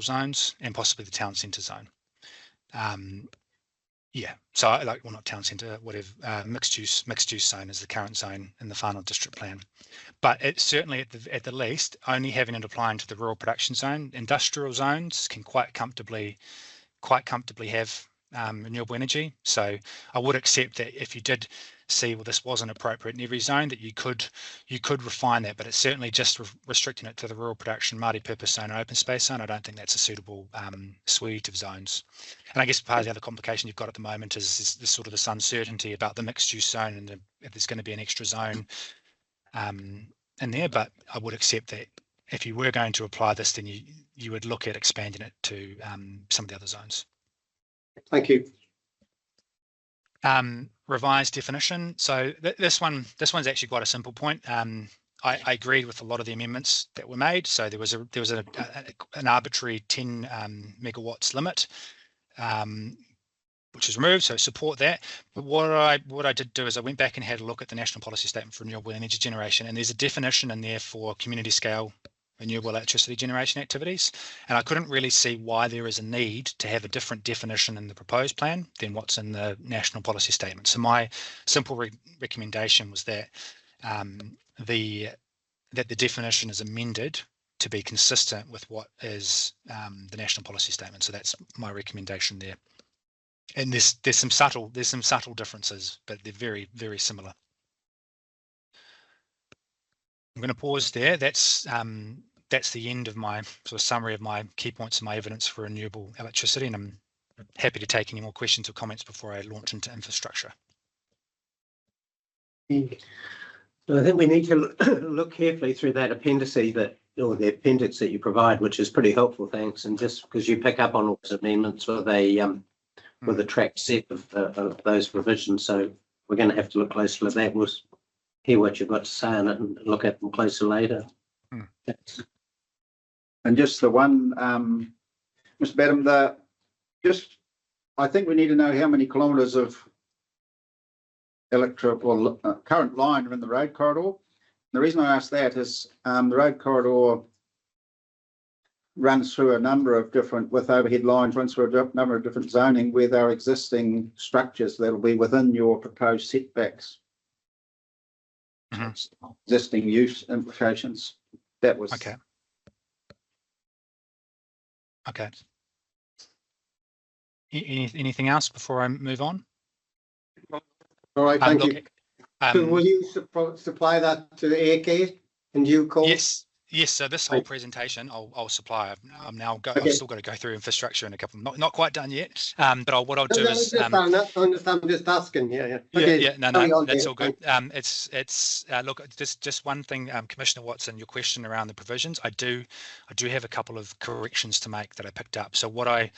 zones and possibly the town centre zone. Yeah, so like, well, not town centre, whatever, mixed use zone is the current zone in the final district plan. But it's certainly at the least only having it applying to the rural production zone. Industrial zones can quite comfortably have renewable energy. So I would accept that if you did see, well, this wasn't appropriate in every zone, that you could refine that, but it's certainly just restricting it to the rural production, multi-purpose zone, and open space zone. I don't think that's a suitable suite of zones. And I guess part of the other complication you've got at the moment is this sort of this uncertainty about the mixed use zone and if there's going to be an extra zone in there. But I would accept that if you were going to apply this, then you would look at expanding it to some of the other zones. Thank you. Revised definition. So this one's actually quite a simple point. I agreed with a lot of the amendments that were made. So there was an arbitrary 10 megawatts limit, which is removed. So support that. But what I did do is I went back and had a look at the National Policy Statement for Renewable Energy Generation, and there's a definition in there for community scale renewable electricity generation activities, and I couldn't really see why there is a need to have a different definition in the proposed plan than what's in the National Policy Statement. So my simple recommendation was that the definition is amended to be consistent with what is the National Policy Statement. So that's my recommendation there. And there's some subtle differences, but they're very, very similar. I'm going to pause there. That's the end of my sort of summary of my key points of my evidence for renewable electricity, and I'm happy to take any more questions or comments before I launch into infrastructure. So I think we need to look carefully through that appendix that you provide, which is pretty helpful. Thanks. And just because you pick up on all those amendments with a tracked set of those provisions, so we're going to have to look closely at that. We'll hear what you've got to say on it and look at them closer later. And just the one, Mr. Badham, I think we need to know how many kilometres of current line are in the road corridor. The reason I ask that is the road corridor runs through a number of different, with overhead lines, runs through a number of different zoning with our existing structures that'll be within your proposed setbacks. existing use implications. That was Okay. Okay. Anything else before I move on? All right, thank look, you. So will you supply that to AK in due course? Yes. So this whole presentation, I'll supply. I've still got to go through infrastructure in a couple. Not quite done yet. But what I'll do is. I understand. I'm just asking. Yeah. No, that's all good. Look, just one thing, Commissioner Watson, your question around the provisions. I do have a couple of corrections to make that I picked up. So what I,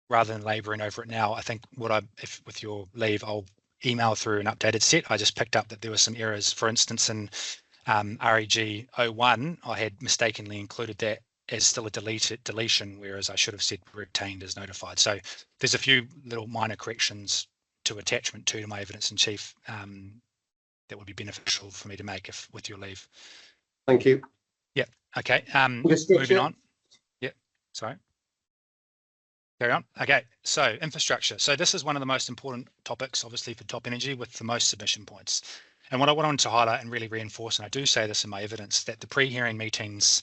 rather than labouring over it now, I think if with your leave, I'll email through an updated set. I just picked up that there were some errors. For instance, in REG 01, I had mistakenly included that as still a deletion, whereas I should have said retained as notified. So there's a few little minor corrections to attachment 2 to my evidence in chief that would be beneficial for me to make with your leave. Thank you. Yeah. Okay. Moving on. Yeah. Sorry. Carry on. Okay. So infrastructure. So this is one of the most important topics, obviously, for Top Energy with the most submission points. And what I wanted to highlight and really reinforce, and I do say this in my evidence, that the pre-hearing meetings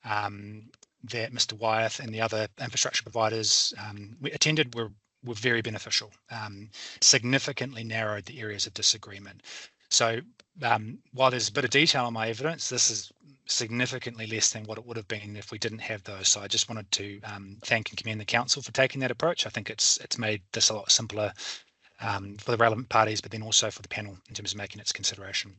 that Mr. Wyeth and the other infrastructure providers we attended were very beneficial, significantly narrowed the areas of disagreement. So while there's a bit of detail in my evidence, this is significantly less than what it would have been if we didn't have those. So I just wanted to thank and commend the council for taking that approach. I think it's made this a lot simpler for the relevant parties, but then also for the panel in terms of making its consideration.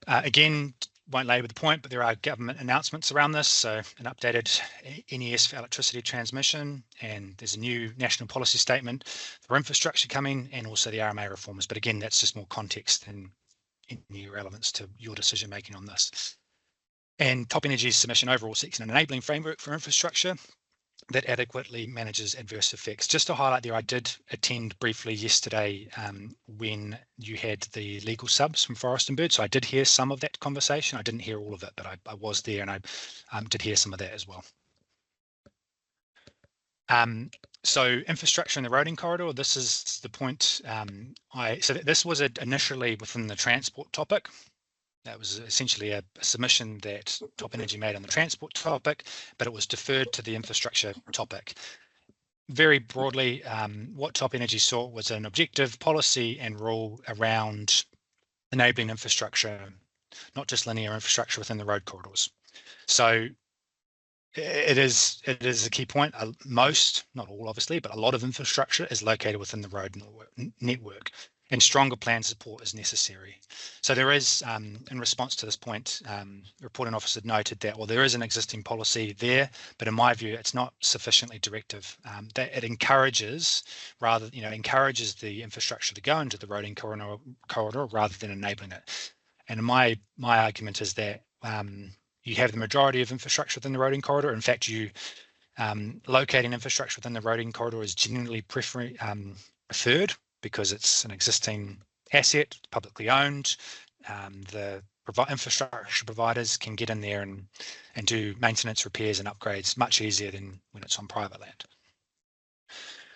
Again, won't labour the point, but there are government announcements around this. So an updated NES for electricity transmission, and there's a new national policy statement for infrastructure coming, and also the RMA reforms. But again, that's just more context than any relevance to your decision making on this. And Top Energy's submission overall seeks an enabling framework for infrastructure that adequately manages adverse effects. Just to highlight there, I did attend briefly yesterday when you had the legal subs from Forest and Bird. So I did hear some of that conversation. I didn't hear all of it, but I was there, and I did hear some of that as well. So infrastructure in the roading corridor, this is the point. So this was initially within the transport topic. That was essentially a submission that Top Energy made on the transport topic, but it was deferred to the infrastructure topic. Very broadly, what Top Energy sought was an objective policy and rule around enabling infrastructure, not just linear infrastructure within the road corridors. So it is a key point. Most, not all obviously, but a lot of infrastructure is located within the road network. And stronger plan support is necessary. So there is, in response to this point, reporting officer noted that, well, there is an existing policy there, but in my view, it's not sufficiently directive. That it encourages the infrastructure to go into the roading corridor rather than enabling it. And my argument is that you have the majority of infrastructure within the roading corridor. In fact, locating infrastructure within the roading corridor is generally preferred, because it's an existing asset, publicly owned. The infrastructure providers can get in there and do maintenance, repairs and upgrades much easier than when it's on private land.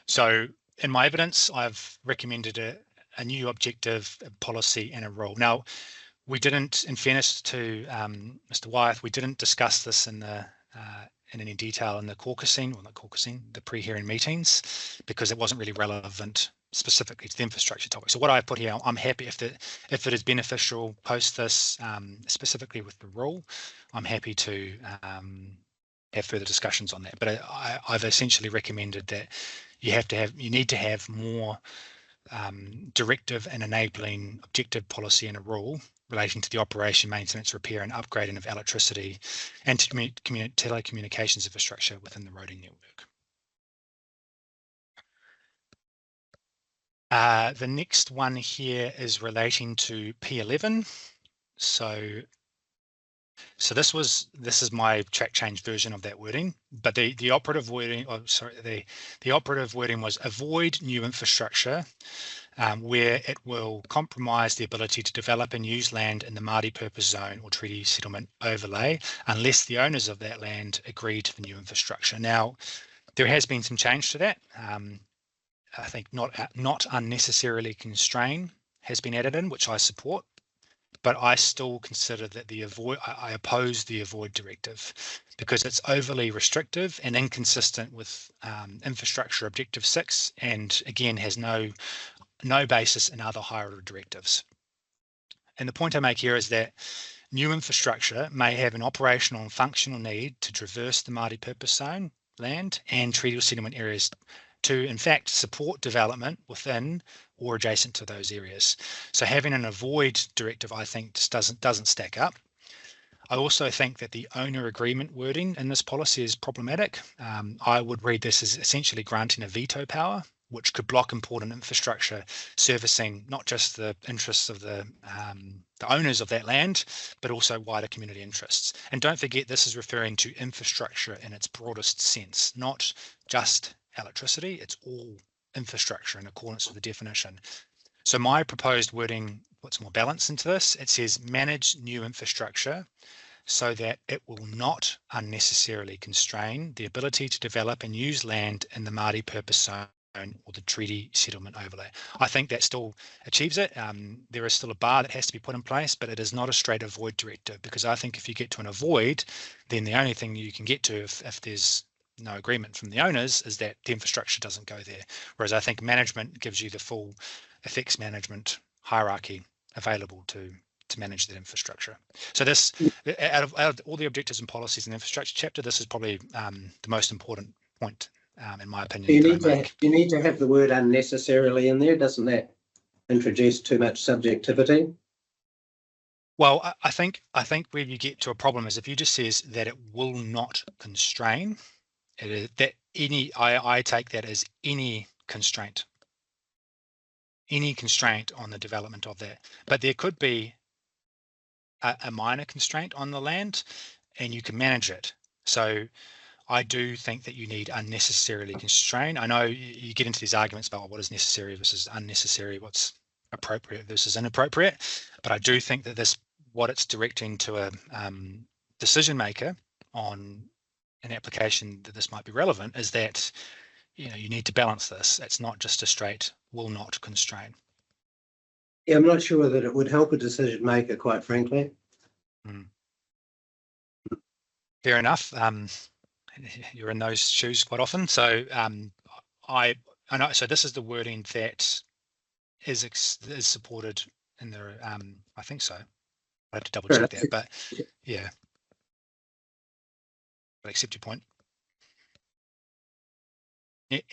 So in my evidence, I've recommended a new objective, a policy and a rule. Now, we didn't, in fairness to Mr. Wyeth, we didn't discuss this in any detail in the the pre-hearing meetings, because it wasn't really relevant specifically to the infrastructure topic. So what I put here, I'm happy if it is beneficial post this, specifically with the rule, I'm happy to have further discussions on that. But I've essentially recommended that you need to have more directive and enabling objective policy and a rule relating to the operation, maintenance, repair and upgrading of electricity and telecommunications infrastructure within the roading network. The next one here is relating to P11. So this is my track change version of that wording, but the operative wording, the operative wording was avoid new infrastructure where it will compromise the ability to develop and use land in the Māori purpose zone or treaty settlement overlay unless the owners of that land agree to the new infrastructure. Now, there has been some change to that. I think not unnecessarily constrain has been added in, which I support, but I still consider that I oppose the avoid directive because it's overly restrictive and inconsistent with infrastructure objective 6, and again has no basis in other higher order directives. And the point I make here is that new infrastructure may have an operational and functional need to traverse the Māori purpose zone land and treaty or settlement areas to, in fact, support development within or adjacent to those areas. So having an avoid directive, I think, just doesn't stack up. I also think that the owner agreement wording in this policy is problematic. I would read this as essentially granting a veto power, which could block important infrastructure servicing not just the interests of the owners of that land, but also wider community interests. And don't forget, this is referring to infrastructure in its broadest sense, not just electricity, it's all infrastructure in accordance with the definition. So my proposed wording puts more balance into this. It says manage new infrastructure so that it will not unnecessarily constrain the ability to develop and use land in the Māori purpose zone or the treaty settlement overlay. I think that still achieves it. There is still a bar that has to be put in place, but it is not a straight avoid directive, because I think if you get to an avoid, then the only thing you can get to if there's no agreement from the owners is that the infrastructure doesn't go there. Whereas I think management gives you the full effects management hierarchy available to manage that infrastructure. So this, out of all the objectives and policies in the infrastructure chapter, this is probably the most important point, in my opinion. You need to have the word unnecessarily in there. Doesn't that introduce too much subjectivity? Well, I think where you get to a problem is if you just says that it will not constrain. It is that I take that as any constraint on the development of that. But there could be a minor constraint on the land, and you can manage it. So I do think that you need unnecessarily constrain. I know you get into these arguments about what is necessary versus unnecessary, what's appropriate versus inappropriate, but I do think that what it's directing to a decision maker on an application that this might be relevant is that you need to balance this. It's not just a straight will not constrain. Yeah, I'm not sure that it would help a decision maker, quite frankly. Fair enough. You're in those shoes quite often. So I know. So this is the wording that is supported in the. I think so. I have to double check that, but yeah. I accept your point.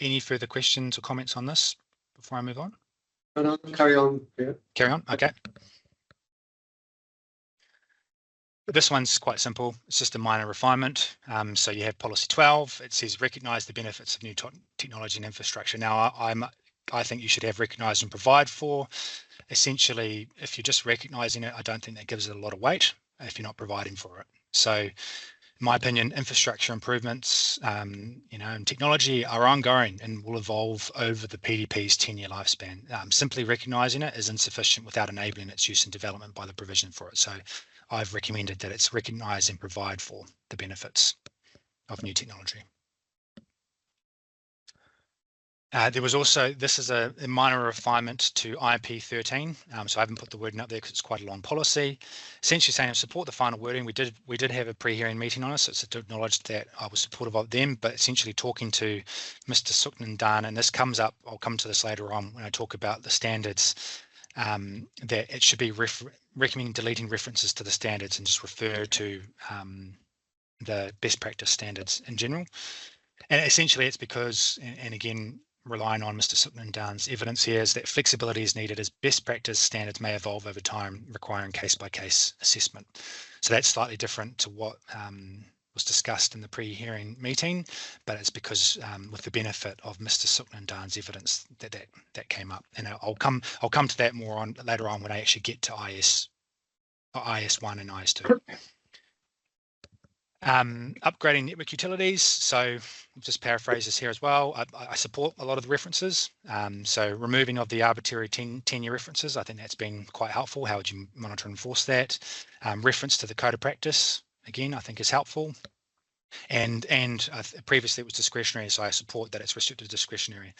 Any further questions or comments on this before I move on? No, carry on. Yeah. Carry on. Okay. This one's quite simple. It's just a minor refinement. So you have policy 12. It says recognise the benefits of new technology and infrastructure. Now, I think you should have recognise and provide for. Essentially, if you're just recognising it, I don't think that gives it a lot of weight if you're not providing for it. So, in my opinion, infrastructure improvements, and technology are ongoing and will evolve over the PDP's 10-year lifespan. Simply recognising it is insufficient without enabling its use and development by the provision for it. So I've recommended that it's recognise and provide for the benefits of new technology. There was also, this is a minor refinement to IP 13. So I haven't put the wording up there because it's quite a long policy. Essentially saying I support the final wording. We did have a pre-hearing meeting on it, so it's to acknowledge that I was supportive of them, but essentially talking to Mr. Suknan, and this comes up, I'll come to this later on when I talk about the standards, that it should be recommending deleting references to the standards and just refer to the best practice standards in general. And essentially it's because, and again, relying on Mr. Suknan's evidence here, is that flexibility is needed as best practice standards may evolve over time, requiring case-by-case assessment. So that's slightly different to what was discussed in the pre-hearing meeting, but it's because with the benefit of Mr. Suknan's evidence that came up. And I'll come to that more on later on when I actually get to IS1 and IS2. Upgrading network utilities. So I'll just paraphrase this here as well. I support a lot of the references. So removing of the arbitrary 10-year references, I think that's been quite helpful. How would you monitor and enforce that? Reference to the code of practice, again, I think is helpful. And previously it was discretionary, so I support that it's restricted to discretionary.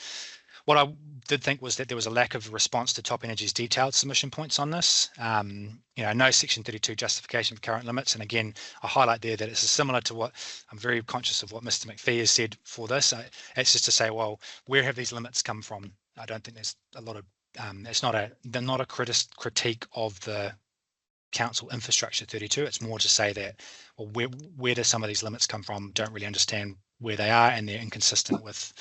What I did think was that there was a lack of response to Top Energy's detailed submission points on this. No Section 32 justification for current limits. And again, I highlight there that it's similar to what I'm very conscious of what Mr. McPhee has said for this. It's just to say, well, where have these limits come from? I don't think there's a lot of, they're not a critique of the council infrastructure 32. It's more to say that, well, where do some of these limits come from? Don't really understand where they are, and they're inconsistent with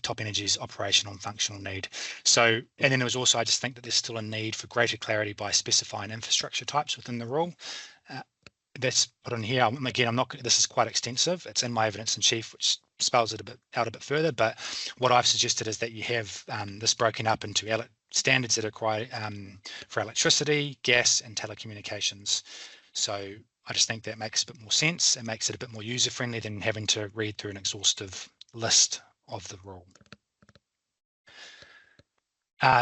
Top Energy's operational and functional need. So, and then there was also, I just think that there's still a need for greater clarity by specifying infrastructure types within the rule. That's put on here. Again, this is quite extensive. It's in my evidence in chief, which spells it out a bit further. But what I've suggested is that you have this broken up into standards that are required for electricity, gas, and telecommunications. So I just think that makes a bit more sense. It makes it a bit more user-friendly than having to read through an exhaustive list of the rule.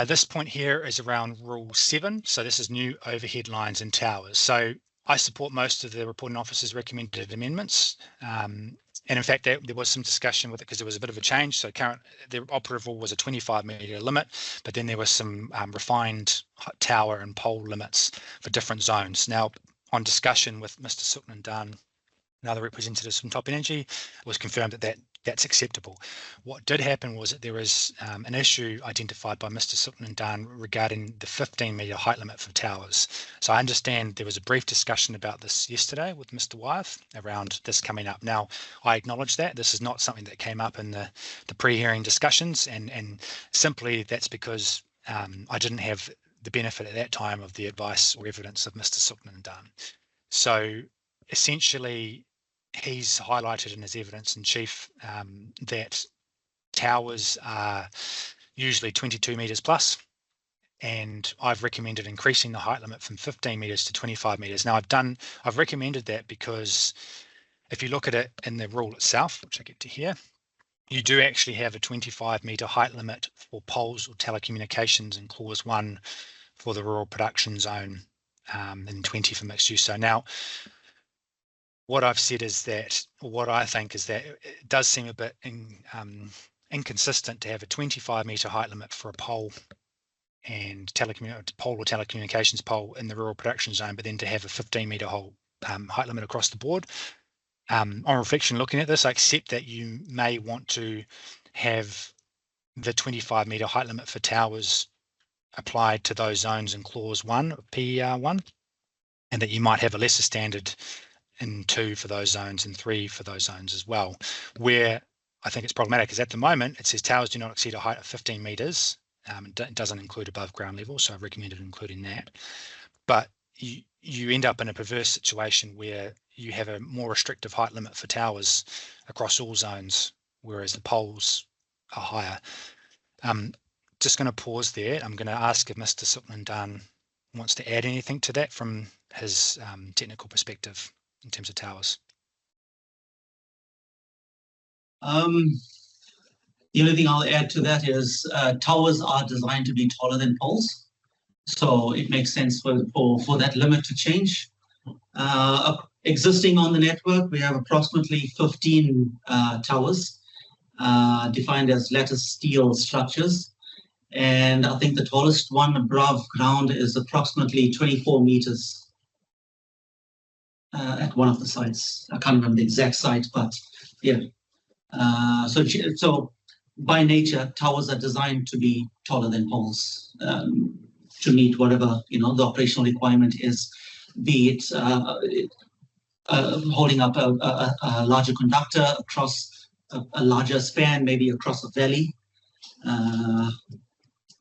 This point here is around Rule 7. So this is new overhead lines and towers. So I support most of the reporting officer's recommended amendments. And in fact, there was some discussion with it because there was a bit of a change. So the operative rule was a 25 metre limit, but then there was some refined tower and pole limits for different zones. Now, on discussion with Mr. Sutton and Dunn and other representatives from Top Energy, it was confirmed that that's acceptable. What did happen was that there was an issue identified by Mr. Sutton and Dunn regarding the 15 metre height limit for towers. So I understand there was a brief discussion about this yesterday with Mr. Wyeth around this coming up. Now, I acknowledge that this is not something that came up in the pre-hearing discussions, and simply that's because I didn't have the benefit at that time of the advice or evidence of Mr. Sutton and Dunn. So essentially, he's highlighted in his evidence in chief that towers are usually 22 metres plus, and I've recommended increasing the height limit from 15 metres to 25 metres. Now I've recommended that because if you look at it in the rule itself, which I get to here, you do actually have a 25 metre height limit for poles or telecommunications in clause 1 for the rural production zone, and 20 for mixed use. So now, what I've said is that, what I think is that it does seem a bit inconsistent to have a 25 metre height limit for a pole and pole or telecommunications pole in the rural production zone, but then to have a 15 metre height limit across the board. On reflection, looking at this, I accept that you may want to have the 25 metre height limit for towers applied to those zones in clause 1 of PER 1, and that you might have a lesser standard in 2 for those zones and 3 for those zones as well. Where I think it's problematic is at the moment it says towers do not exceed a height of 15 metres. It doesn't include above ground level, so I've recommended including that. But you end up in a perverse situation where you have a more restrictive height limit for towers across all zones, whereas the poles are higher. Just going to pause there. I'm going to ask if Mr. Sutton and Dunn wants to add anything to that from his technical perspective in terms of towers. The only thing I'll add to that is towers are designed to be taller than poles, so it makes sense for that limit to change. Existing on the network, we have approximately 15 towers defined as lattice steel structures, and I think the tallest one above ground is approximately 24 meters. At one of the sites. I can't remember the exact site, but yeah. So by nature, towers are designed to be taller than poles to meet whatever the operational requirement is, be it holding up a larger conductor across a larger span, maybe across a valley.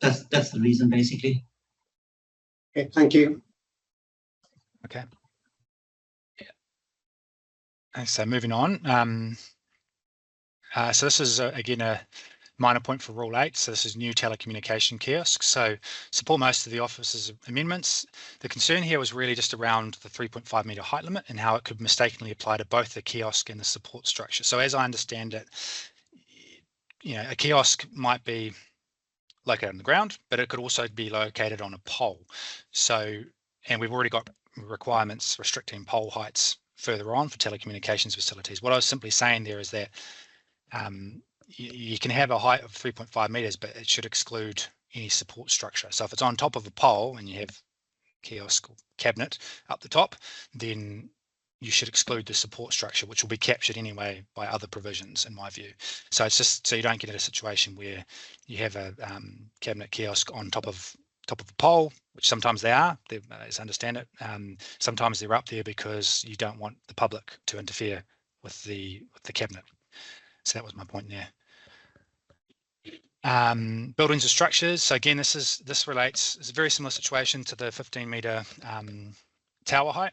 That's the reason, basically. Okay, thank you. Okay. So moving on, so this is again a minor point for Rule 8. So this is new telecommunication kiosks. So support most of the office's amendments. The concern here was really just around the 3.5 metre height limit and how it could mistakenly apply to both the kiosk and the support structure. So as I understand it, a kiosk might be located on the ground, but it could also be located on a pole. So, and we've already got requirements restricting pole heights further on for telecommunications facilities. What I was simply saying there is that you can have a height of 3.5 meters, but it should exclude any support structure. So if it's on top of a pole and you have kiosk or cabinet up the top, then you should exclude the support structure, which will be captured anyway by other provisions, in my view. So it's just so you don't get in a situation where you have a cabinet kiosk on top of a pole, which sometimes they are. As I understand it, sometimes they're up there because you don't want the public to interfere with the cabinet. So that was my point there. Buildings or structures. So again, this relates. It's a very similar situation to the 15-meter tower height.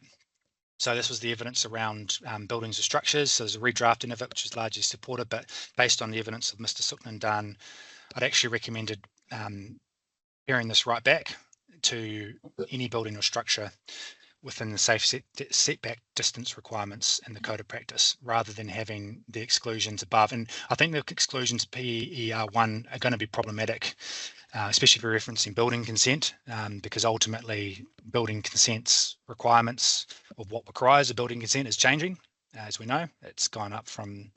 So this was the evidence around buildings or structures. So there's a redrafting of it, which was largely supported, but based on the evidence of Mr. Suknan Dan, I'd actually recommended paring this right back to any building or structure within the safe setback distance requirements in the code of practice, rather than having the exclusions above. And I think the exclusions PER1 are going to be problematic, especially for referencing building consent, because ultimately building consent's requirements of what requires a building consent is changing. As we know, it's gone up from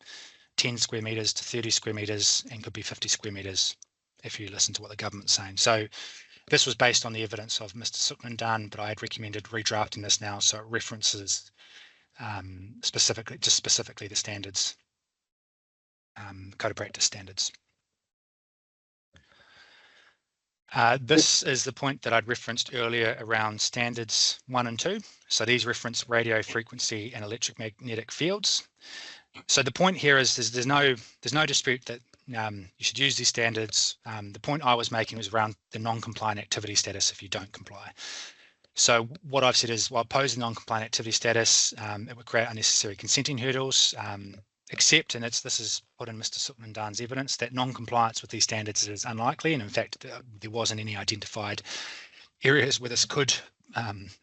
10 square meters to 30 square meters and could be 50 square meters if you listen to what the government's saying. So this was based on the evidence of Mr. Suknan Dan, but I had recommended redrafting this now so it references specifically the standards, code of practice standards. This is the point that I'd referenced earlier around standards 1 and 2. So these reference radio frequency and electromagnetic fields. So the point here is there's no dispute that you should use these standards. The point I was making was around the non-compliant activity status if you don't comply. So what I've said is, while opposing non-compliant activity status, it would create unnecessary consenting hurdles, except, and this is put in Mr. Suknan Dan's evidence, that non-compliance with these standards is unlikely. And in fact, there wasn't any identified areas where this could,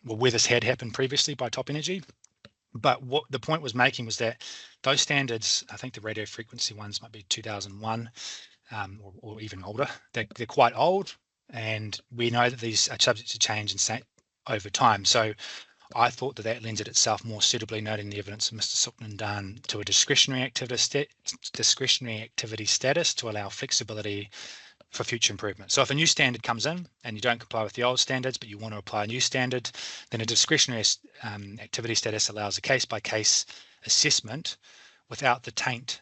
where this had happened previously by Top Energy. But what the point was making was that those standards, I think the radio frequency ones might be 2001 or even older, they're quite old. And we know that these are subject to change and over time. So I thought that lends itself more suitably, noting the evidence of Mr. Suknan Dan, to a discretionary activity status to allow flexibility for future improvement. So if a new standard comes in and you don't comply with the old standards, but you want to apply a new standard, then a discretionary activity status allows a case-by-case assessment without the taint,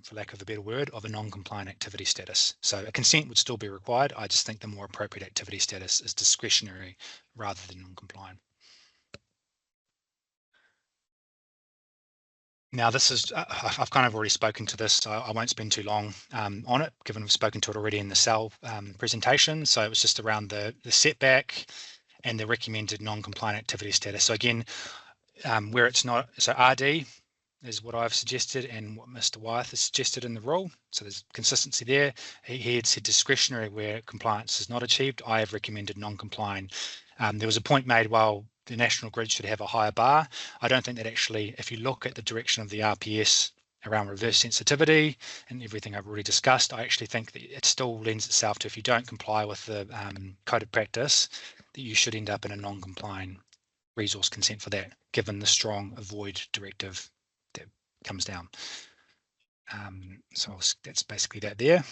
for lack of a better word, of a non-compliant activity status. So a consent would still be required. I just think the more appropriate activity status is discretionary rather than non-compliant. Now, this is, I've kind of already spoken to this, so I won't spend too long on it, given we've spoken to it already in the cell presentation. So it was just around the setback and the recommended non-compliant activity status. So again, where it's not, so RD is what I've suggested and what Mr. Wyeth has suggested in the rule. So there's consistency there. He had said discretionary where compliance is not achieved. I have recommended non-compliant. There was a point made, well, the national grid should have a higher bar. I don't think that actually, if you look at the direction of the RPS around reverse sensitivity and everything I've already discussed, I actually think that it still lends itself to, if you don't comply with the code of practice, that you should end up in a non-compliant resource consent for that, given the strong avoid directive that comes down. So that's basically that there.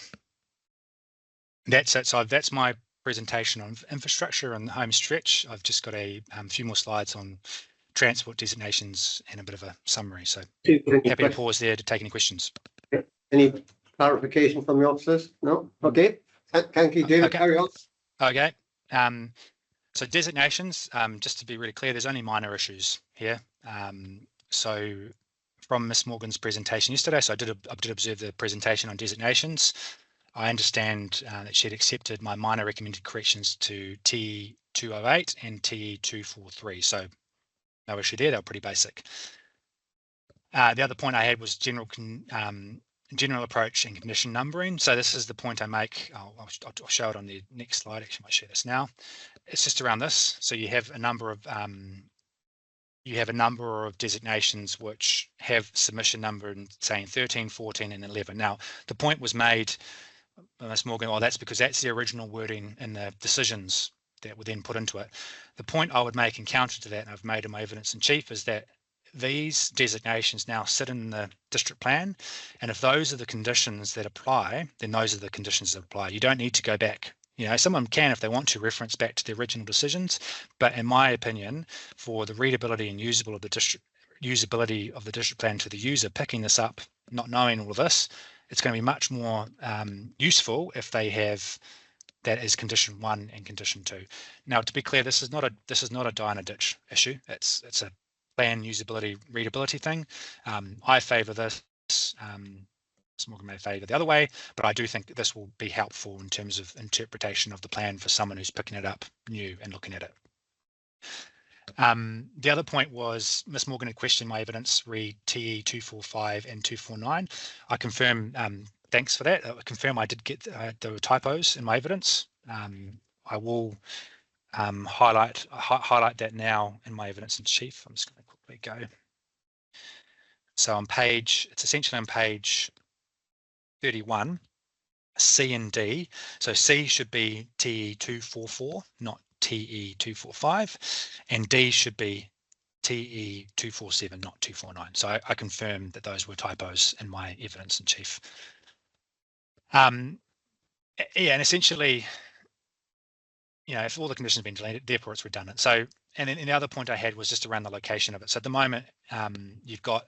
That's it. So that's my presentation on infrastructure and the home stretch. I've just got a few more slides on transport designations and a bit of a summary. So happy to pause there to take any questions. Any clarification from the officers? No? Okay. Thank you, David. Okay. Carry on. Okay. So designations, just to be really clear, there's only minor issues here. So from Ms. Morgan's presentation yesterday, so I did observe the presentation on designations. I understand that she had accepted my minor recommended corrections to TE208 and TE243. So no issue there, they were pretty basic. The other point I had was general approach and condition numbering. So this is the point I make. I'll show it on the next slide. Actually, I might share this now. It's just around this. So you have a number of designations which have submission number in saying 13, 14, and 11. Now, the point was made by Ms. Morgan, well, that's because that's the original wording in the decisions that were then put into it. The point I would make in counter to that, and I've made in my evidence in chief, is that these designations now sit in the district plan, and if those are the conditions that apply, then those are the conditions that apply. You don't need to go back. You know, someone can, if they want to, reference back to the original decisions, but in my opinion, for the readability and usability of the district plan to the user picking this up, not knowing all of this, it's going to be much more useful if they have that as condition 1 and condition 2. Now, to be clear, this is not a die in a ditch issue. It's a plan usability readability thing. I favour this. Morgan may favour the other way, but I do think that this will be helpful in terms of interpretation of the plan for someone who's picking it up new and looking at it. The other point was Ms. Morgan had questioned my evidence re TE 245 and 249. I confirm, thanks for that. I confirm I did get the typos in my evidence. I will highlight that now in my evidence in chief. I'm just going to quickly go. So on page, it's essentially on page 31, C and D. So C should be TE 244, not TE 245, and D should be TE 247, not 249. So I confirm that those were typos in my evidence in chief. Yeah, and essentially, you know, if all the conditions have been deleted, therefore it's redundant. So, and then the other point I had was just around the location of it. So at the moment, you've got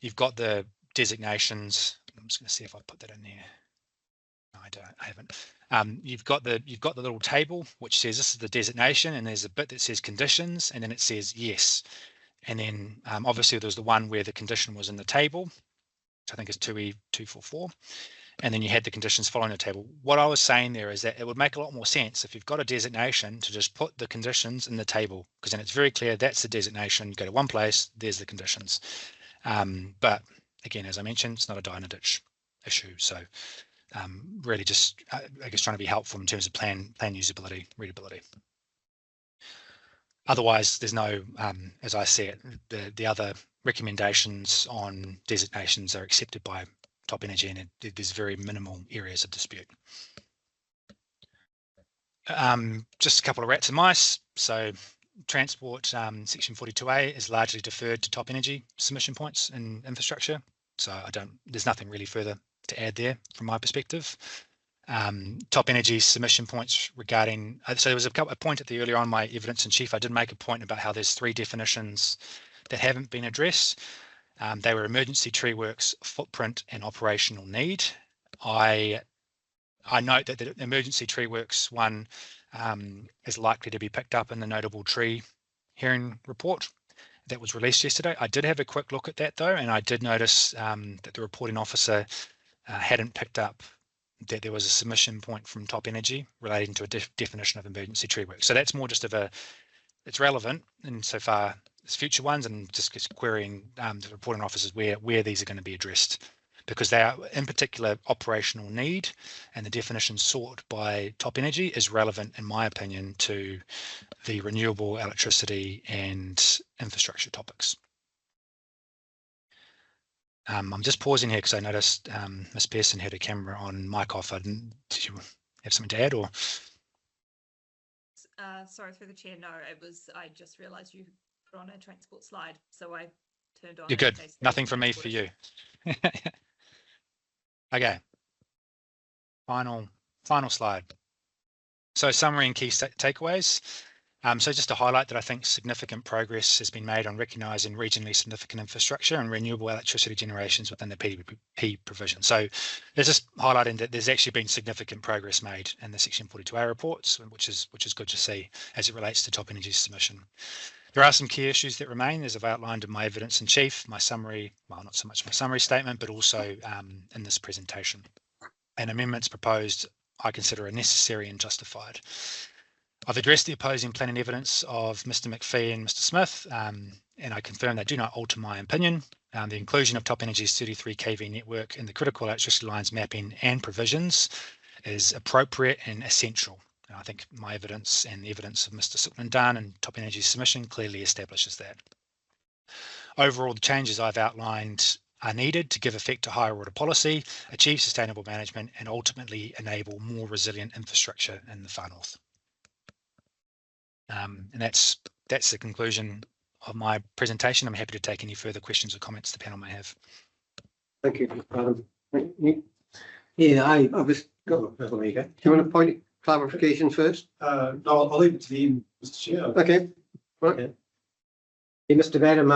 the designations. I'm just going to see if I put that in there. No, I haven't. You've got the little table which says this is the designation, and there's a bit that says conditions, and then it says yes. And then obviously there's the one where the condition was in the table, which I think is 2E244. And then you had the conditions following the table. What I was saying there is that it would make a lot more sense if you've got a designation to just put the conditions in the table, because then it's very clear that's the designation. You go to one place, there's the conditions. But again, as I mentioned, it's not a die in a ditch issue. So really just, I guess, trying to be helpful in terms of plan usability, readability. Otherwise, there's no, as I see it, the other recommendations on designations are accepted by Top Energy, and there's very minimal areas of dispute. Just a couple of rats and mice. So transport section 42A is largely deferred to Top Energy submission points in infrastructure. So there's nothing really further to add there from my perspective. Top Energy's submission points regarding, so there was a point at the earlier on my evidence in chief, I did make a point about how there's 3 definitions that haven't been addressed. They were emergency tree works, footprint, and operational need. I note that the emergency tree works one is likely to be picked up in the notable tree hearing report that was released yesterday. I did have a quick look at that though, and I did notice that the reporting officer hadn't picked up that there was a submission point from Top Energy relating to a definition of emergency tree work. So that's more just it's relevant insofar as future ones, and just querying the reporting officers where these are going to be addressed, because they are in particular operational need, and the definition sought by Top Energy is relevant, in my opinion, to the renewable electricity and infrastructure topics. I'm just pausing here because I noticed Ms. Pearson had her camera on, mic off. Did you have something to add, or? Sorry, through the chair. No, I just realised you put on a transport slide, so I turned on. You're good. Nothing from me for you. Okay. Final slide. So summary and key takeaways. So just to highlight that I think significant progress has been made on recognising regionally significant infrastructure and renewable electricity generations within the PDP provision. So there's just highlighting that there's actually been significant progress made in the Section 42A reports, which is good to see as it relates to Top Energy's submission. There are some key issues that remain, as I've outlined in my evidence in chief, my summary, well, not so much my summary statement, but also in this presentation. And amendments proposed I consider are necessary and justified. I've addressed the opposing planning evidence of Mr. McPhee and Mr. Smith, and I confirm they do not alter my opinion. The inclusion of Top Energy's 33 kV network in the critical electricity lines mapping and provisions is appropriate and essential. And I think my evidence and the evidence of Mr. Sookman Dunn and Top Energy's submission clearly establishes that. Overall, the changes I've outlined are needed to give effect to higher order policy, achieve sustainable management, and ultimately enable more resilient infrastructure in the Far North. And that's the conclusion my presentation. I'm happy to take any further questions or comments the panel may have. Thank you. Yeah, I Go. There you go. Do you want to point clarification first? No, I'll leave it to the end, Mr. Chair. Okay. Right. Yeah, Mr. Badham,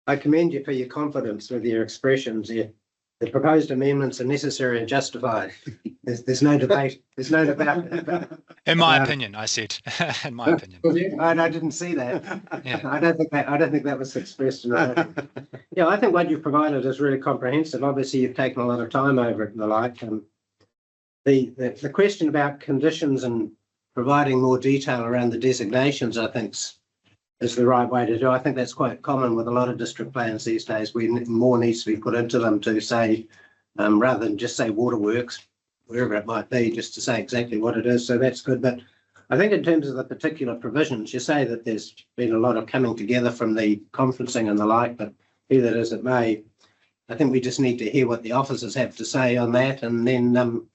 I commend you for your confidence with your expressions here. The proposed amendments are necessary and justified. There's no debate. There's no debate. In my opinion, I said. In my opinion. I didn't see that. Yeah. I don't think that was expressed in that. Yeah, I think what you've provided is really comprehensive. Obviously, you've taken a lot of time over it and the like. The question about conditions and providing more detail around the designations, I think, is the right way to do. I think that's quite common with a lot of district plans these days. More needs to be put into them to say, rather than just say waterworks, wherever it might be, just to say exactly what it is. So that's good. But I think in terms of the particular provisions, you say that there's been a lot of coming together from the conferencing and the like, but be that as it may, I think we just need to hear what the officers have to say on that. And then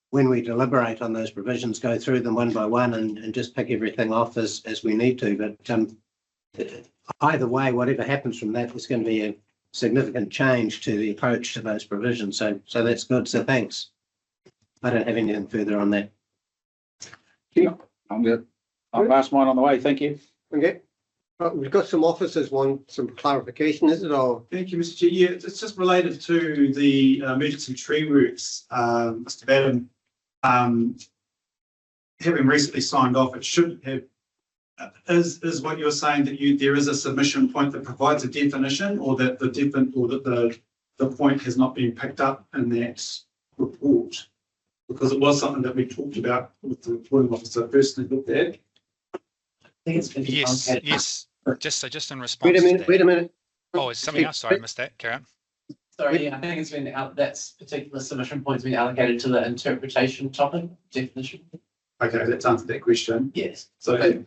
when we deliberate on those provisions, go through them one by one and just pick everything off as we need to. But either way, whatever happens from that is going to be a significant change to the approach to those provisions. So that's good. So thanks. I don't have anything further on that. Yeah, I'm good. I'll pass mine on the way. Thank you. Okay. We've got some officers want some clarification, is it? Or Thank you, Mr. Chair. Yeah, it's just related to the emergency tree works, Mr. Badham. Having recently signed off, it should have. Is what you're saying that there is a submission point that provides a definition, or that the point has not been picked up in that report? Because it was something that we talked about with the reporting officer personally looked at. I think it's been Yes. Just in response. wait a minute. Oh, is something else? Sorry, I missed that. Carry on. Sorry, yeah, I think it's been out. That particular submission point's been allocated to the interpretation topic definition. Okay, that's answered that question. Yes. So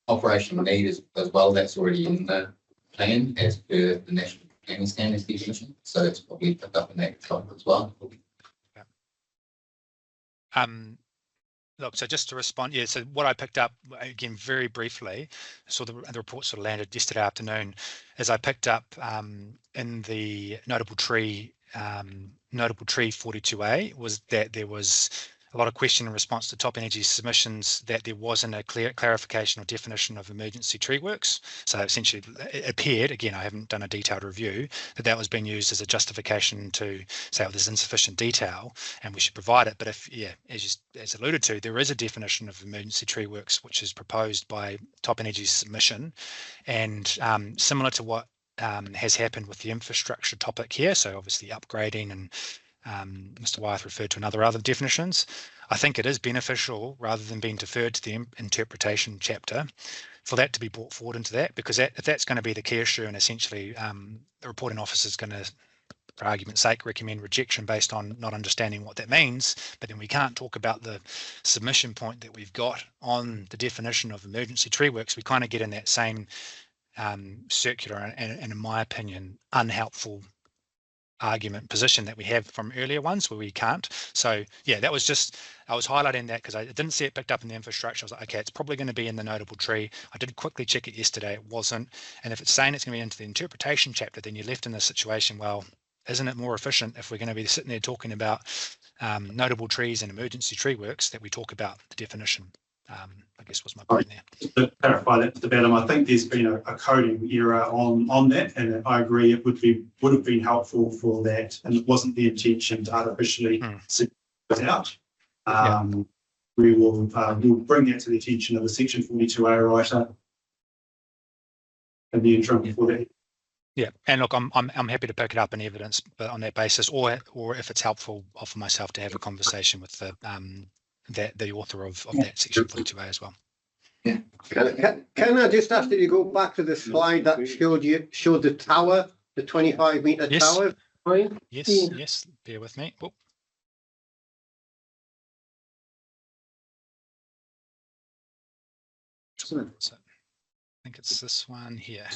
Operational need as well, that's already in the plan as per the national planning standards definition. So it's probably picked up in that topic as well. Look, so just to respond, yeah, so what I picked up, again, very briefly, so the report sort of landed yesterday afternoon, as I picked up in the notable tree 42A, was that there was a lot of question in response to Top Energy's submissions that there wasn't a clear clarification or definition of emergency tree works. So essentially it appeared, again, I haven't done a detailed review, that was being used as a justification to say, oh, there's insufficient detail and we should provide it. But if, yeah, as alluded to, there is a definition of emergency tree works, which is proposed by Top Energy's submission, and similar to what has happened with the infrastructure topic here. So obviously upgrading, and Mr. Wyeth referred to other definitions. I think it is beneficial, rather than being deferred to the interpretation chapter, for that to be brought forward into that, because if that's going to be the key issue, and essentially the reporting officer is going to, for argument's sake, recommend rejection based on not understanding what that means, but then we can't talk about the submission point that we've got on the definition of emergency tree works, we kind of get in that same circular and in my opinion, unhelpful argument position that we have from earlier ones where we can't. So yeah, that was just, I was highlighting that because I didn't see it picked up in the infrastructure. I was like, okay, it's probably going to be in the notable tree. I did quickly check it yesterday, it wasn't. And if it's saying it's going to be into the interpretation chapter, then you're left in this situation, well, isn't it more efficient if we're going to be sitting there talking about notable trees and emergency tree works that we talk about the definition? I guess was my point there. Just to clarify that, Mr. Badham, I think there's been a coding error on that, and I agree it would have been helpful for that, and it wasn't the intention to artificially sit it out. We will we'll bring that to the attention of the Section 42A writer in the interim before that. Yeah, and look, I'm happy to pick it up in evidence, but on that basis, or if it's helpful, offer myself to have a conversation with the author of that Section 42A as well. Yeah. Can I just ask you to go back to the slide that showed the tower, the 25-meter tower? Yes, bear with me. Oh. So, I think it's this one here.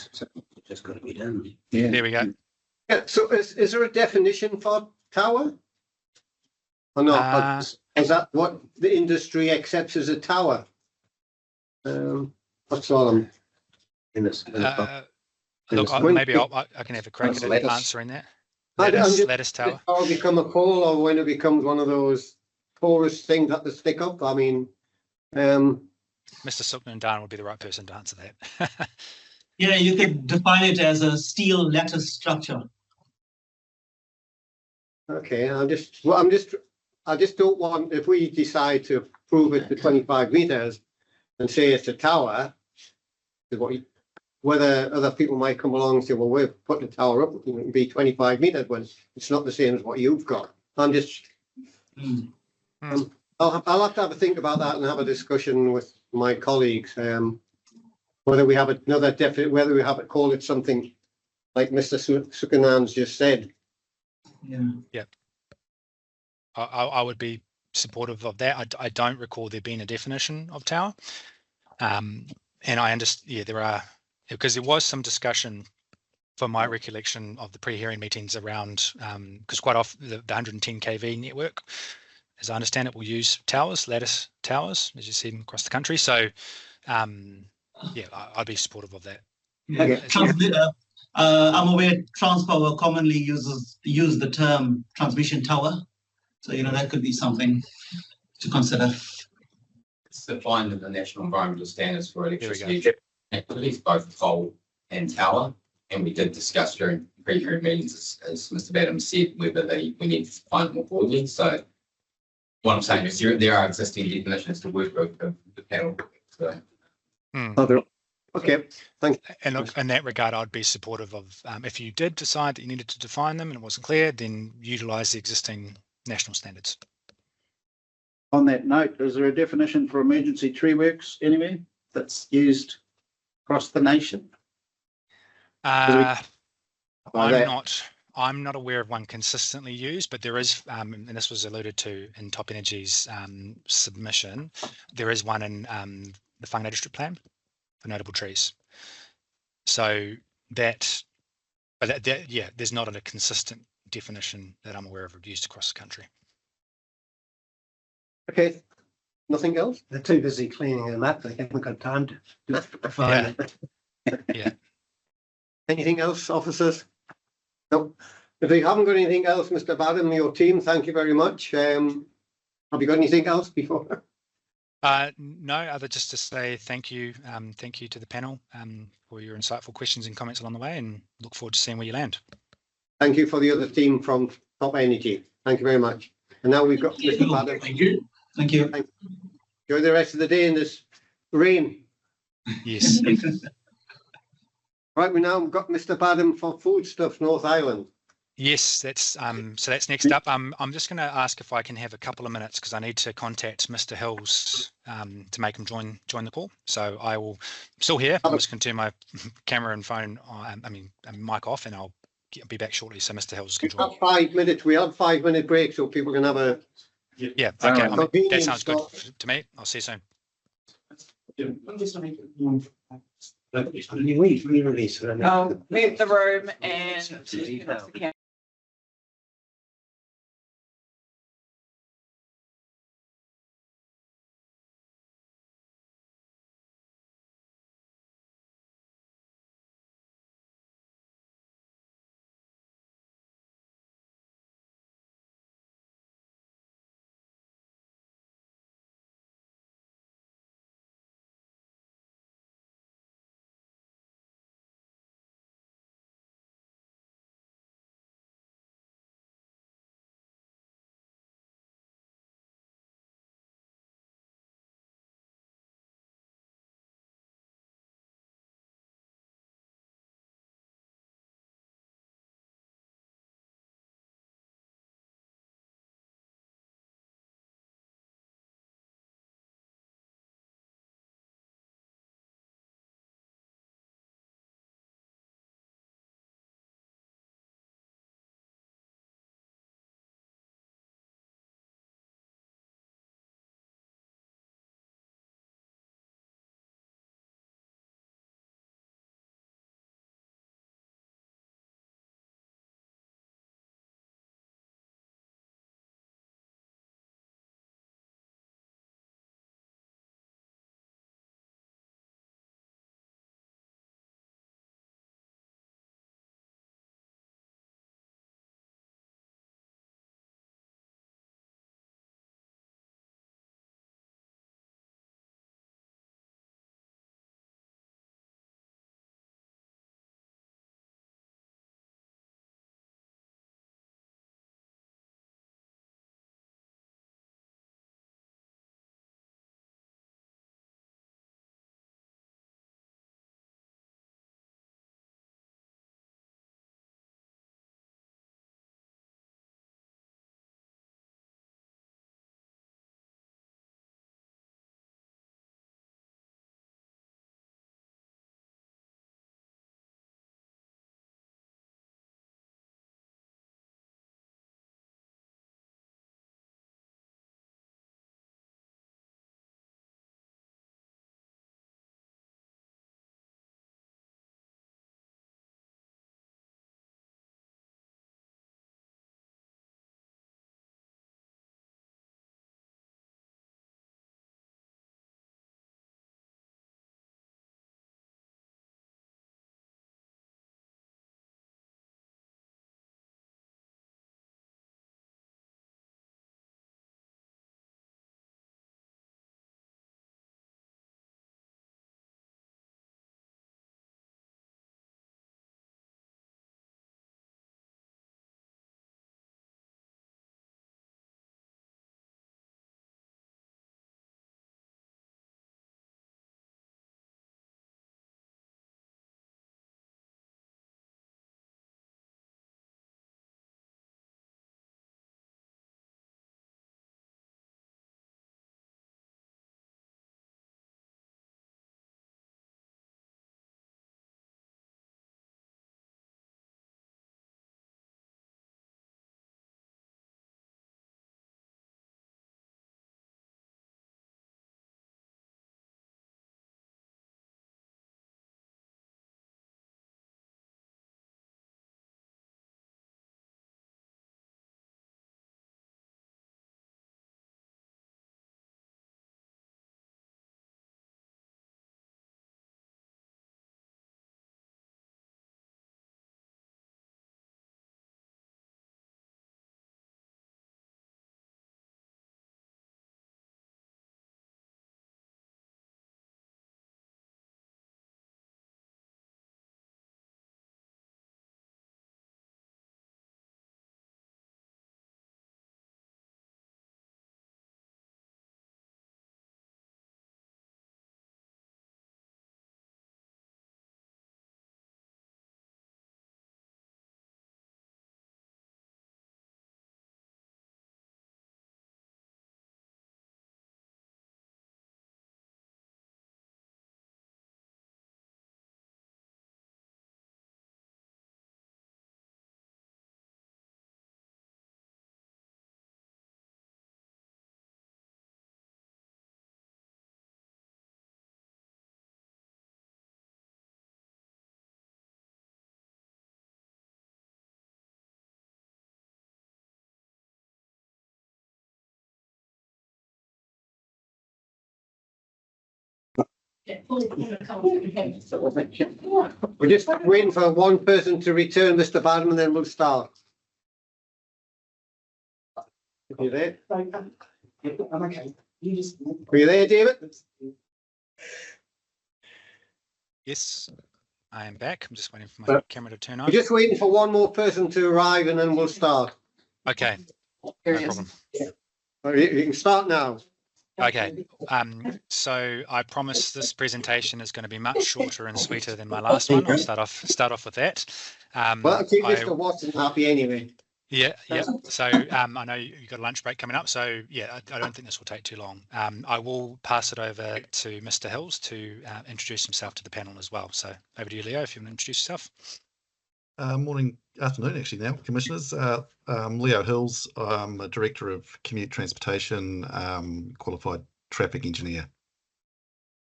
Just got to be done. Yeah. There we go. Yeah, so is there a definition for tower? Or not? Is that what the industry accepts as a tower? What's all them? in this. Look, maybe I can have a crack at Lettuce. answering that. I'm just- Lettuce tower. Or become a pole, or when it becomes one of those tourist things that they stick up. I mean, Mr. Sukna and Dan would be the right person to answer that. Yeah, you could define it as a steel lattice structure. okay, I just don't want, if we decide to prove it to 25 meters and say it's a tower, is what whether other people might come along and say, well, we're putting a tower up, it can be 25 meters when it's not the same as what you've got. I'm just, I'll have to have a think about that and have a discussion with my colleagues. Whether we have another definite, whether we have it call it something like Mr. Sukanan's just said. Yeah. I would be supportive of that. I don't recall there being a definition of tower. And I understand, yeah, there are, because there was some discussion from my recollection of the pre-hearing meetings around, because quite often the 110 kV network, as I understand it, will use towers, lattice towers, as you see them across the country. So, yeah, I'd be supportive of that. Yeah. I'm aware Transpower commonly use the term transmission tower. So, that could be something to consider. It's defined in the National Environmental Standards for There we Electricity, activities, both pole and tower. And we did discuss during pre-hearing meetings, as Mr. Badham said, whether we need to find it more broadly. So what I'm saying is there are existing definitions to work with the panel. So. Okay, thank you. And look, in that regard, I'd be supportive of, if you did decide that you needed to define them and it wasn't clear, then utilise the existing national standards. On that note, is there a definition for emergency tree works anywhere that's used across the nation? I'm not aware of one consistently used, but there is, and this was alluded to in Top Energy's submission, there is one in the Whangarei District Plan for notable trees. So that, but yeah, there's not a consistent definition that I'm aware of used across the country. Okay, nothing else? They're too busy cleaning them up. They haven't got time to find it. Yeah. Anything else, officers? No. If you haven't got anything else, Mr. Badham, your team, thank you very much. Have you got anything else before? No, other just to say thank you to the panel for your insightful questions and comments along the way, and look forward to seeing where you land. Thank you for the other team from Top Energy. Thank you very much. And now we've got Mr. Badham. Thank you. Thank you. Enjoy the rest of the day in this rain. Yes. Right, we now got Mr. Badham for Foodstuffs North Island. Yes, that's so that's next up. I'm just going to ask if I can have a couple of minutes because I need to contact Mr. Hills to make him join the call. So I will still here. I'm just going to turn my camera and phone mic off, and I'll be back shortly. So Mr. Hills can join. 5 minutes. We have 5 minute break so people can have a. Yeah. Okay. That sounds good to me. I'll see you soon. We release it. I'll leave the room and We're just waiting for one person to return, Mr. Badham, and then we'll start. Are you there? I'm okay. You just. Are you there, David? Yes, I am back. I'm just waiting for my But camera to turn on. We're just waiting for one more person to arrive, and then we'll start. Okay, Here no he is. problem. You can start now. Okay, so I promise this presentation is going to be much shorter and sweeter than my last one. I'll start off with that. Well, I think Mr. Watson's happy anyway. Yeah. So I know you've got a lunch break coming up. So yeah, I don't think this will take too long. I will pass it over to Mr. Hills to introduce himself to the panel as well. So over to you, Leo, if you want to introduce yourself. Afternoon, actually now, Commissioners. Leo Hills. I'm a Director of Commute Transportation, qualified traffic engineer.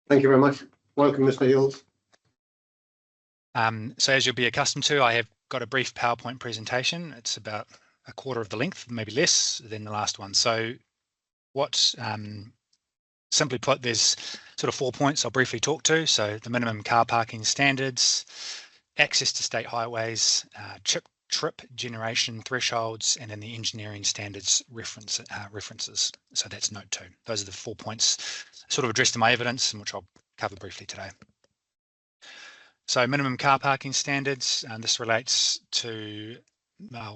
Thank you very much. Welcome, Mr. Hills. So as you'll be accustomed to, I have got a brief PowerPoint presentation. It's about a quarter of the length, maybe less than the last one. So what, simply put, there's sort of 4 points I'll briefly talk to. So the minimum car parking standards, access to state highways, trip generation thresholds, and then the engineering standards references. So that's note 2. Those are the 4 points sort of addressed in my evidence, and which I'll cover briefly today. So minimum car parking standards, and this relates to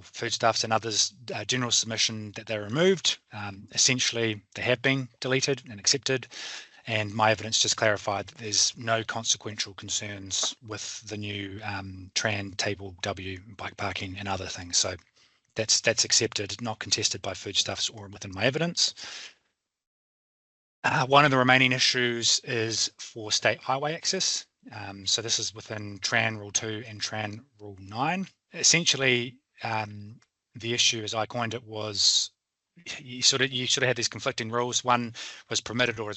foodstuffs and others, general submission that they're removed. Essentially, they have been deleted and accepted. And my evidence just clarified that there's no consequential concerns with the new Tran Table W bike parking and other things. So that's accepted, not contested by foodstuffs or within my evidence. One of the remaining issues is for state highway access. So this is within Tran Rule 2 and Tran Rule 9. Essentially, the issue, as I coined it, was you sort of had these conflicting rules. One was permitted or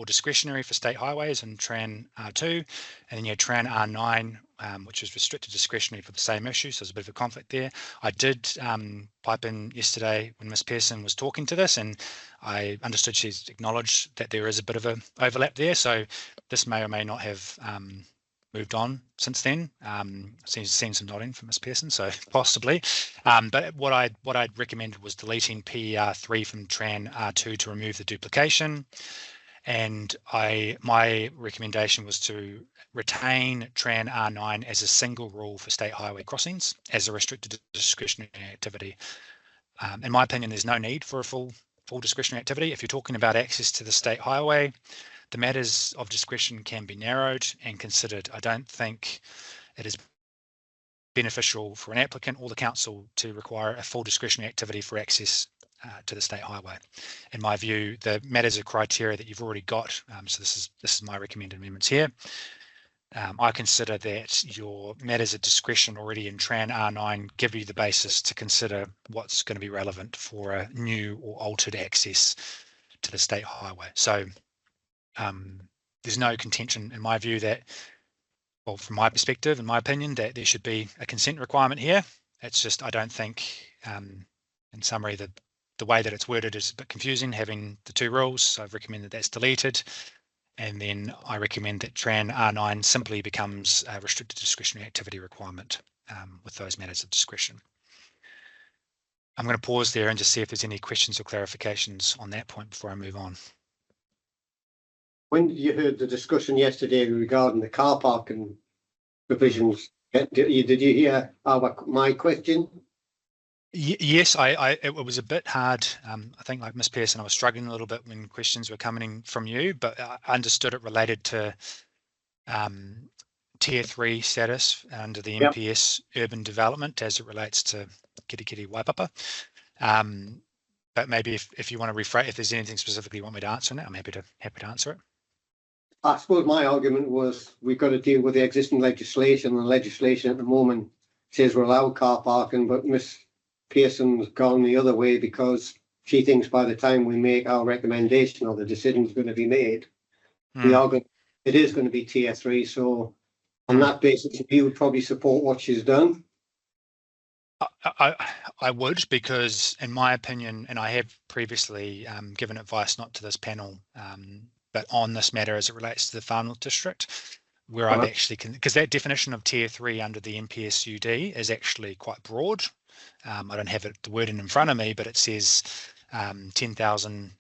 discretionary for state highways in Tran R2, and then you had Tran R9, which was restricted discretionary for the same issue. So there's a bit of a conflict there. I did pipe in yesterday when Ms. Pearson was talking to this, and I understood she's acknowledged that there is a bit of an overlap there. So this may or may not have moved on since then. Seen some nodding from Ms. Pearson, so possibly. But what I'd recommended was deleting PER3 from Tran R2 to remove the duplication. And my recommendation was to retain Tran R9 as a single rule for state highway crossings as a restricted discretionary activity. In my opinion, there's no need for a full discretionary activity. If you're talking about access to the state highway, the matters of discretion can be narrowed and considered. I don't think it is beneficial for an applicant or the council to require a full discretionary activity for access to the state highway. In my view, the matters of criteria that you've already got, so this is my recommended amendments here. I consider that your matters of discretion already in Tran R9 give you the basis to consider what's going to be relevant for a new or altered access to the state highway. So there's no contention in my view that, well, from my perspective, in my opinion, that there should be a consent requirement here. It's just, I don't think, in summary, the way that it's worded is a bit confusing, having the two rules. So I've recommended that's deleted. And then I recommend that Tran R9 simply becomes a restricted discretionary activity requirement with those matters of discretion. I'm going to pause there and just see if there's any questions or clarifications on that point before I move on. When you heard the discussion yesterday regarding the car parking provisions, did you hear my question? Yes, it was a bit hard. I think, like Ms. Pearson, I was struggling a little bit when questions were coming in from you, but I understood it related to Tier 3 status under the MPS urban development as it relates to Kirikiri Waipapa. But maybe if you want to rephrase, if there's anything specifically you want me to answer on that, I'm happy to answer it. I suppose my argument was we've got to deal with the existing legislation, and the legislation at the moment says we're allowed car parking, but Ms. Pearson's gone the other way because she thinks by the time we make our recommendation or the decision is going to be made, it is going to be Tier 3. So on that basis, you would probably support what she's done. I would, because in my opinion, and I have previously given advice not to this panel, but on this matter as it relates to the Far North District, where I've actually, because that definition of tier 3 under the NPSUD is actually quite broad. I don't have the wording in front of me, but it says 10,000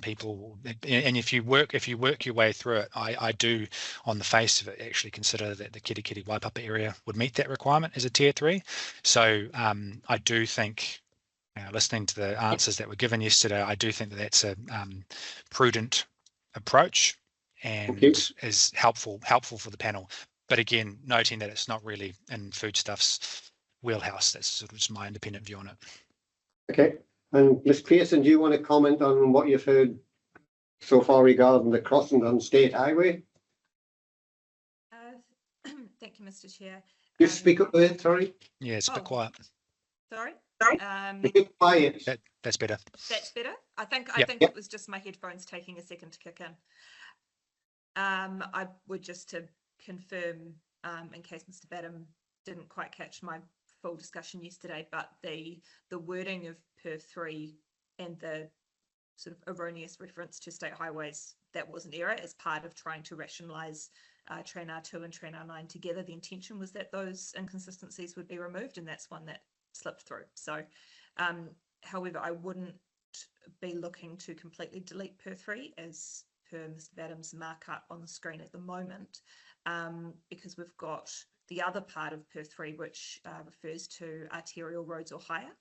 people. And if you work your way through it, I do, on the face of it, actually consider that the Kirikiri Waipapa area would meet that requirement as a tier 3. So I do think, listening to the answers that were given yesterday, I do think that that's a prudent approach and is helpful for the panel. But again, noting that it's not really in Foodstuffs' wheelhouse. That's sort of just my independent view on it. Okay. And Ms. Pearson, do you want to comment on what you've heard so far regarding the crossing on State Highway? Thank you, Mr. Chair. Just speak up there, sorry. Yeah, it's a bit quiet. Sorry. A bit quiet. That's better. That's better. I think it was just my headphones taking a second to kick in. I would just to confirm, in case Mr. Badham didn't quite catch my full discussion yesterday, but the wording of per 3 and the sort of erroneous reference to state highways, that was an error as part of trying to rationalise Train R2 and Train R9 together. The intention was that those inconsistencies would be removed, and that's one that slipped through. So, however, I wouldn't be looking to completely delete per 3 as per Mr. Badham's markup on the screen at the moment, because we've got the other part of per 3, which refers to arterial roads or higher.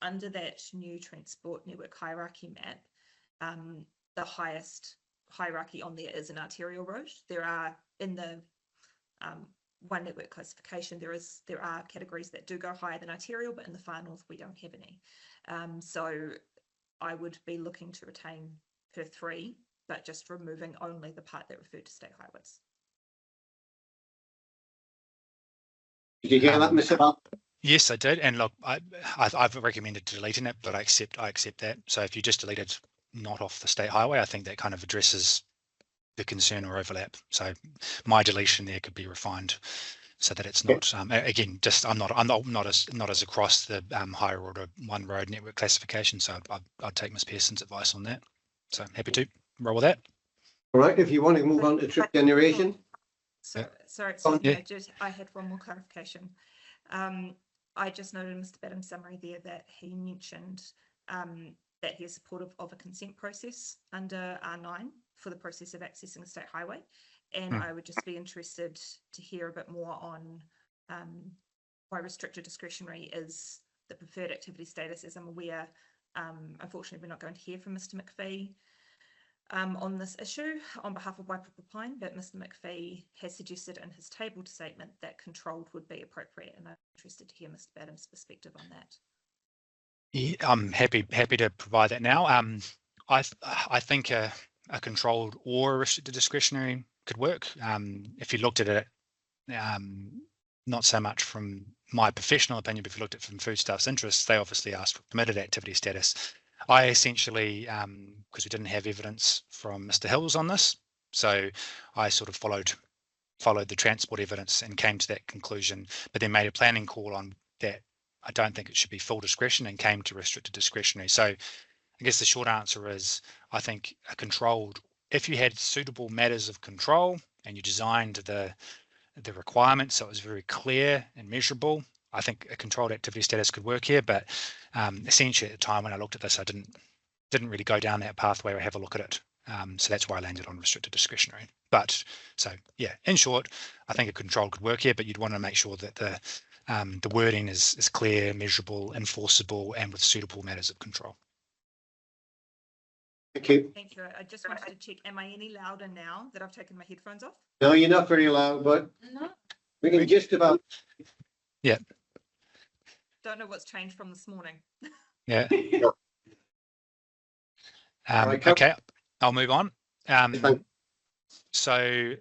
Under that new transport network hierarchy map, the highest hierarchy on there is an arterial road. There are, in the one network classification, there are categories that do go higher than arterial, but in the Far North we don't have any. So I would be looking to retain per 3, but just removing only the part that referred to state highways. Did you hear that, Mr. Bell? Yes, I did. And look, I've recommended deleting it, but I accept that. So if you just deleted not off the state highway, I think that kind of addresses the concern or overlap. So my deletion there could be refined so that it's not again, just I'm not as across the higher order one road network classification. So I'd take Ms. Pearson's advice on that. So happy to roll with that. All right, if you want to move on to trip generation. Sorry, I had one more clarification. I just noted Mr. Badham's summary there that he mentioned that he is supportive of a consent process under R9 for the process of accessing a state highway. And I would just be interested to hear a bit more on why restricted discretionary is the preferred activity status. As I'm aware, unfortunately, we're not going to hear from Mr. McPhee on this issue on behalf of Waipapa Pine, but Mr. McPhee has suggested in his tabled statement that controlled would be appropriate, and I'm interested to hear Mr. Badham's perspective on that. Yeah, I'm happy to provide that now. I think a controlled or a restricted discretionary could work. If you looked at it, not so much from my professional opinion, but if you looked at it from Foodstuffs' interests, they obviously asked for permitted activity status. I essentially, because we didn't have evidence from Mr. Hills on this, so I sort of followed the transport evidence and came to that conclusion, but then made a planning call on that. I don't think it should be full discretion and came to restricted discretionary. So I guess the short answer is I think a controlled, if you had suitable matters of control and you designed the requirements so it was very clear and measurable, I think a controlled activity status could work here. But essentially at the time when I looked at this, I didn't really go down that pathway or have a look at it. So that's why I landed on restricted discretionary. But so yeah, in short, I think a control could work here, but you'd want to make sure that the wording is clear, measurable, enforceable, and with suitable matters of control. Thank you. Thank you. I just wanted to check, am I any louder now that I've taken my headphones off? No, you're not very loud, but we can just about. Yeah. Don't know what's changed from this morning. Yeah. Okay, I'll move on. So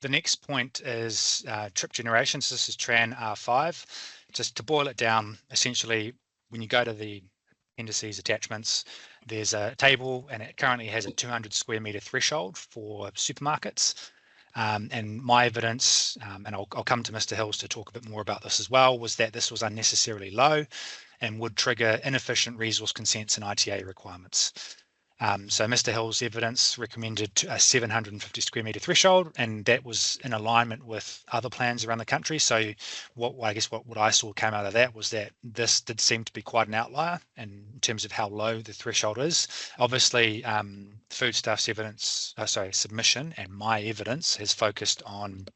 the next point is trip generation. So this is Tran R5. Just to boil it down, essentially, when you go to the appendices attachments, there's a table and it currently has a 200 square metre threshold for supermarkets. And my evidence, and I'll come to Mr. Hills to talk a bit more about this as well, was that this was unnecessarily low and would trigger inefficient resource consents and ITA requirements. So Mr. Hill's evidence recommended a 750 square metre threshold, and that was in alignment with other plans around the country. So what I saw came out of that was that this did seem to be quite an outlier in terms of how low the threshold is. Obviously, Foodstuff's submission and my evidence has focused on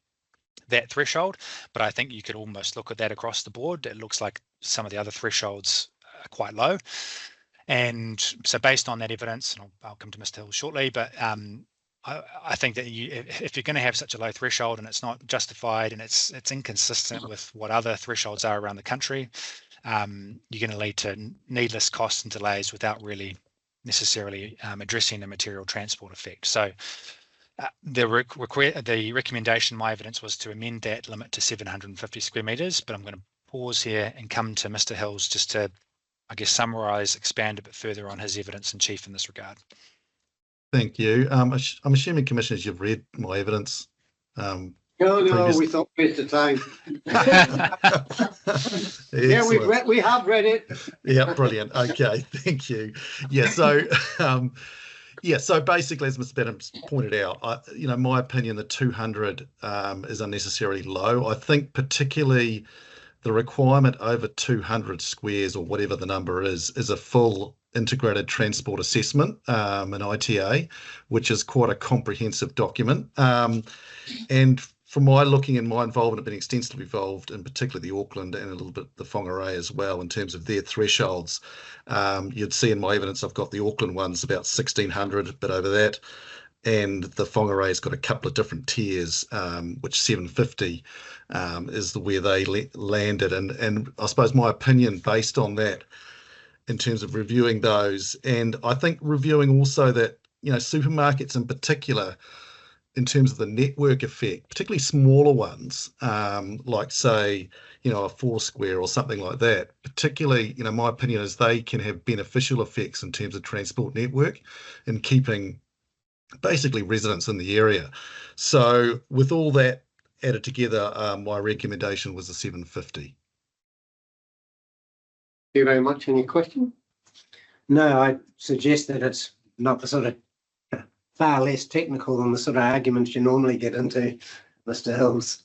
that threshold, but I think you could almost look at that across the board. It looks like some of the other thresholds are quite low. And so based on that evidence, and I'll come to Mr. Hill shortly, but I think that if you're going to have such a low threshold and it's not justified and it's inconsistent with what other thresholds are around the country, you're going to lead to needless costs and delays without really necessarily addressing the material transport effect. So the recommendation, my evidence, was to amend that limit to 750 square metres, but I'm going to pause here and come to Mr. Hills just to, I guess, summarise, expand a bit further on his evidence in chief in this regard. Thank you. I'm assuming, Commissioners, you've read my evidence. No, we thought waste of time. Yeah, we have read it. Yeah, brilliant. Okay, thank you. Yeah, so so basically, as Mr. Badham's pointed out, my opinion, the 200 is unnecessarily low. I think particularly the requirement over 200 squares, or whatever the number is a full integrated transport assessment, an ITA, which is quite a comprehensive document. And from my looking and my involvement, I've been extensively involved in particularly the Auckland and a little bit the Whangarei as well in terms of their thresholds. You'd see in my evidence, I've got the Auckland ones about 1,600, a bit over that. And the Whangarei's got a couple of different tiers, which 750 is where they landed. And I suppose my opinion based on that in terms of reviewing those, and I think reviewing also that, supermarkets in particular, in terms of the network effect, particularly smaller ones, like say, a Foursquare or something like that, particularly, my opinion is they can have beneficial effects in terms of transport network and keeping basically residents in the area. So with all that added together, my recommendation was a 750. Thank you very much. Any question? No, I suggest that it's not the sort of far less technical than the sort of arguments you normally get into, Mr. Hills.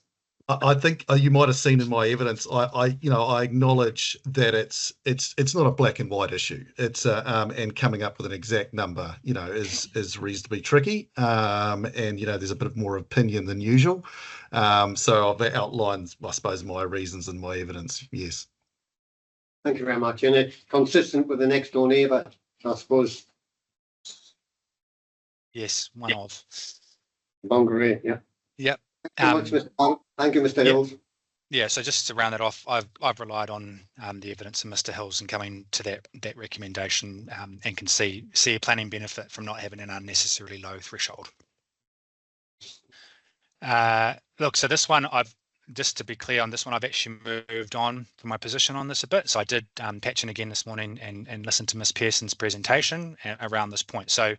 I think you might have seen in my evidence, I acknowledge that it's not a black and white issue. It's and coming up with an exact number, is reasonably tricky. And there's a bit of more opinion than usual. So I've outlined, I suppose, my reasons and my evidence. Yes. Thank you very much. And it's consistent with the next door neighbour, I suppose. Yes, one of. Whangarei, yeah. Yep. Thank you, Mr. Hills. Yeah, so just to round that off, I've relied on the evidence of Mr. Hills and coming to that recommendation, and can see a planning benefit from not having an unnecessarily low threshold. Look, so this one, just to be clear on this one, I've actually moved on from my position on this a bit. So I did patch in again this morning and listen to Ms. Pearson's presentation around this point. So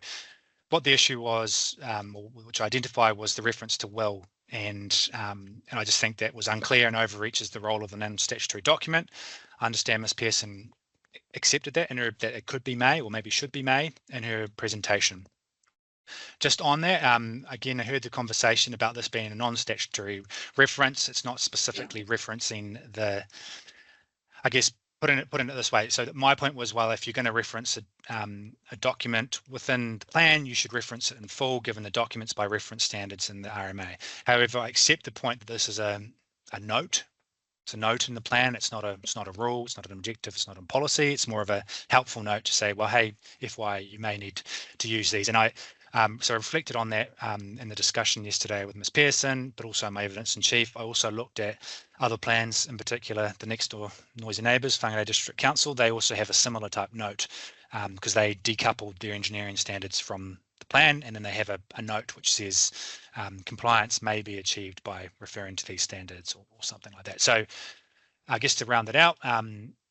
what the issue was, which I identified, was the reference to will. And I just think that was unclear and overreaches the role of the non-statutory document. I understand Ms. Pearson accepted that that it could be may, or maybe should be may, in her presentation. Just on that, again, I heard the conversation about this being a non-statutory reference. It's not specifically referencing I guess, putting it this way. So my point was, well, if you're going to reference a document within the plan, you should reference it in full, given the documents by reference standards in the RMA. However, I accept the point that this is a note. It's a note in the plan. It's not a rule. It's not an objective. It's not a policy. It's more of a helpful note to say, well, hey, FYI, you may need to use these. And so I reflected on that in the discussion yesterday with Ms. Pearson, but also my evidence in chief. I also looked at other plans, in particular the next door noisy neighbours, Whangarei District Council. They also have a similar type note because they decoupled their engineering standards from the plan, and then they have a note which says compliance may be achieved by referring to these standards or something like that. So I guess to round it out,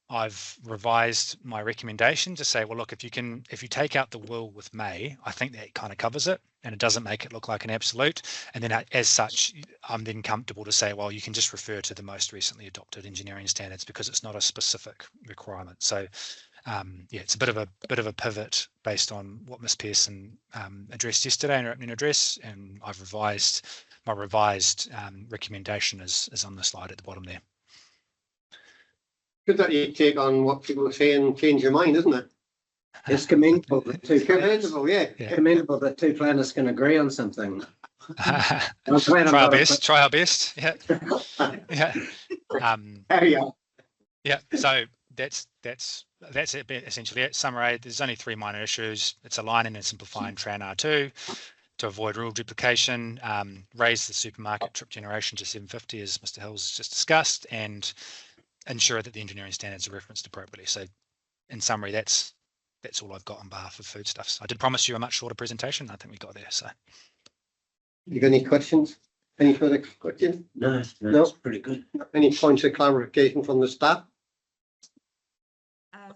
I've revised my recommendation to say, well, look, if you take out the will with may, I think that kind of covers it, and it doesn't make it look like an absolute. And then as such, I'm then comfortable to say, well, you can just refer to the most recently adopted engineering standards because it's not a specific requirement. So yeah, it's a bit of a pivot based on what Ms. Pearson addressed yesterday in her opening address, and I've revised my revised recommendation is on the slide at the bottom there. Good that you take on what people say and change your mind, isn't it? It's commendable that two Commendable, yeah. commendable that two planners can agree on something. Try our best. Try our best. Yeah. Yeah. Yeah. So that's it. Essentially, it. Summary. There's only 3 minor issues. It's aligning and simplifying Tran R2 to avoid rule duplication. Raise the supermarket trip generation to 750, as Mr. Hills just discussed, and ensure that the engineering standards are referenced appropriately. So, in summary, that's all I've got on behalf of foodstuffs. I did promise you a much shorter presentation. I think we got there. So, you got any questions? Any further questions? No, No. it's pretty good. Any points of clarification from the staff?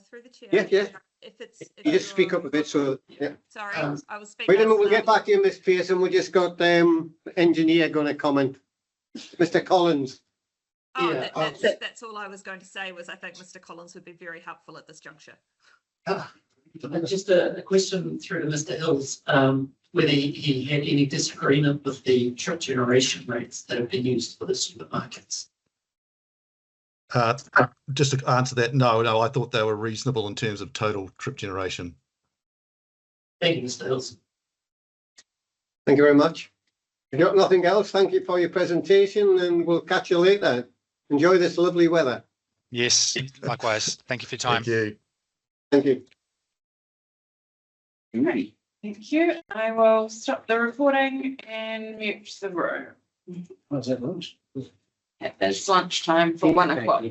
Through the chair. Yeah. If You just speak up a bit, so yeah. Sorry, I was speaking. Wait a minute, we'll get back to you, Miss Pearson. We just got engineer going to comment. Mr. Collins. Oh, Yeah, that's all I was going to say was I think Mr. Collins would be very helpful at this juncture. Just a question through to Mr. Hills, whether he had any disagreement with the trip generation rates that have been used for the supermarkets. Just to answer that, no, I thought they were reasonable in terms of total trip generation. Thank you, Mr. Hills. Thank you very much. If you got nothing else, thank you for your presentation, and we'll catch you later. Enjoy this lovely weather. yes, likewise. Thank you for your time. Thank you. Thank you. Right. Thank you. I will stop the recording and mute the room. Was that lunch? It's lunchtime for 1 o'clock.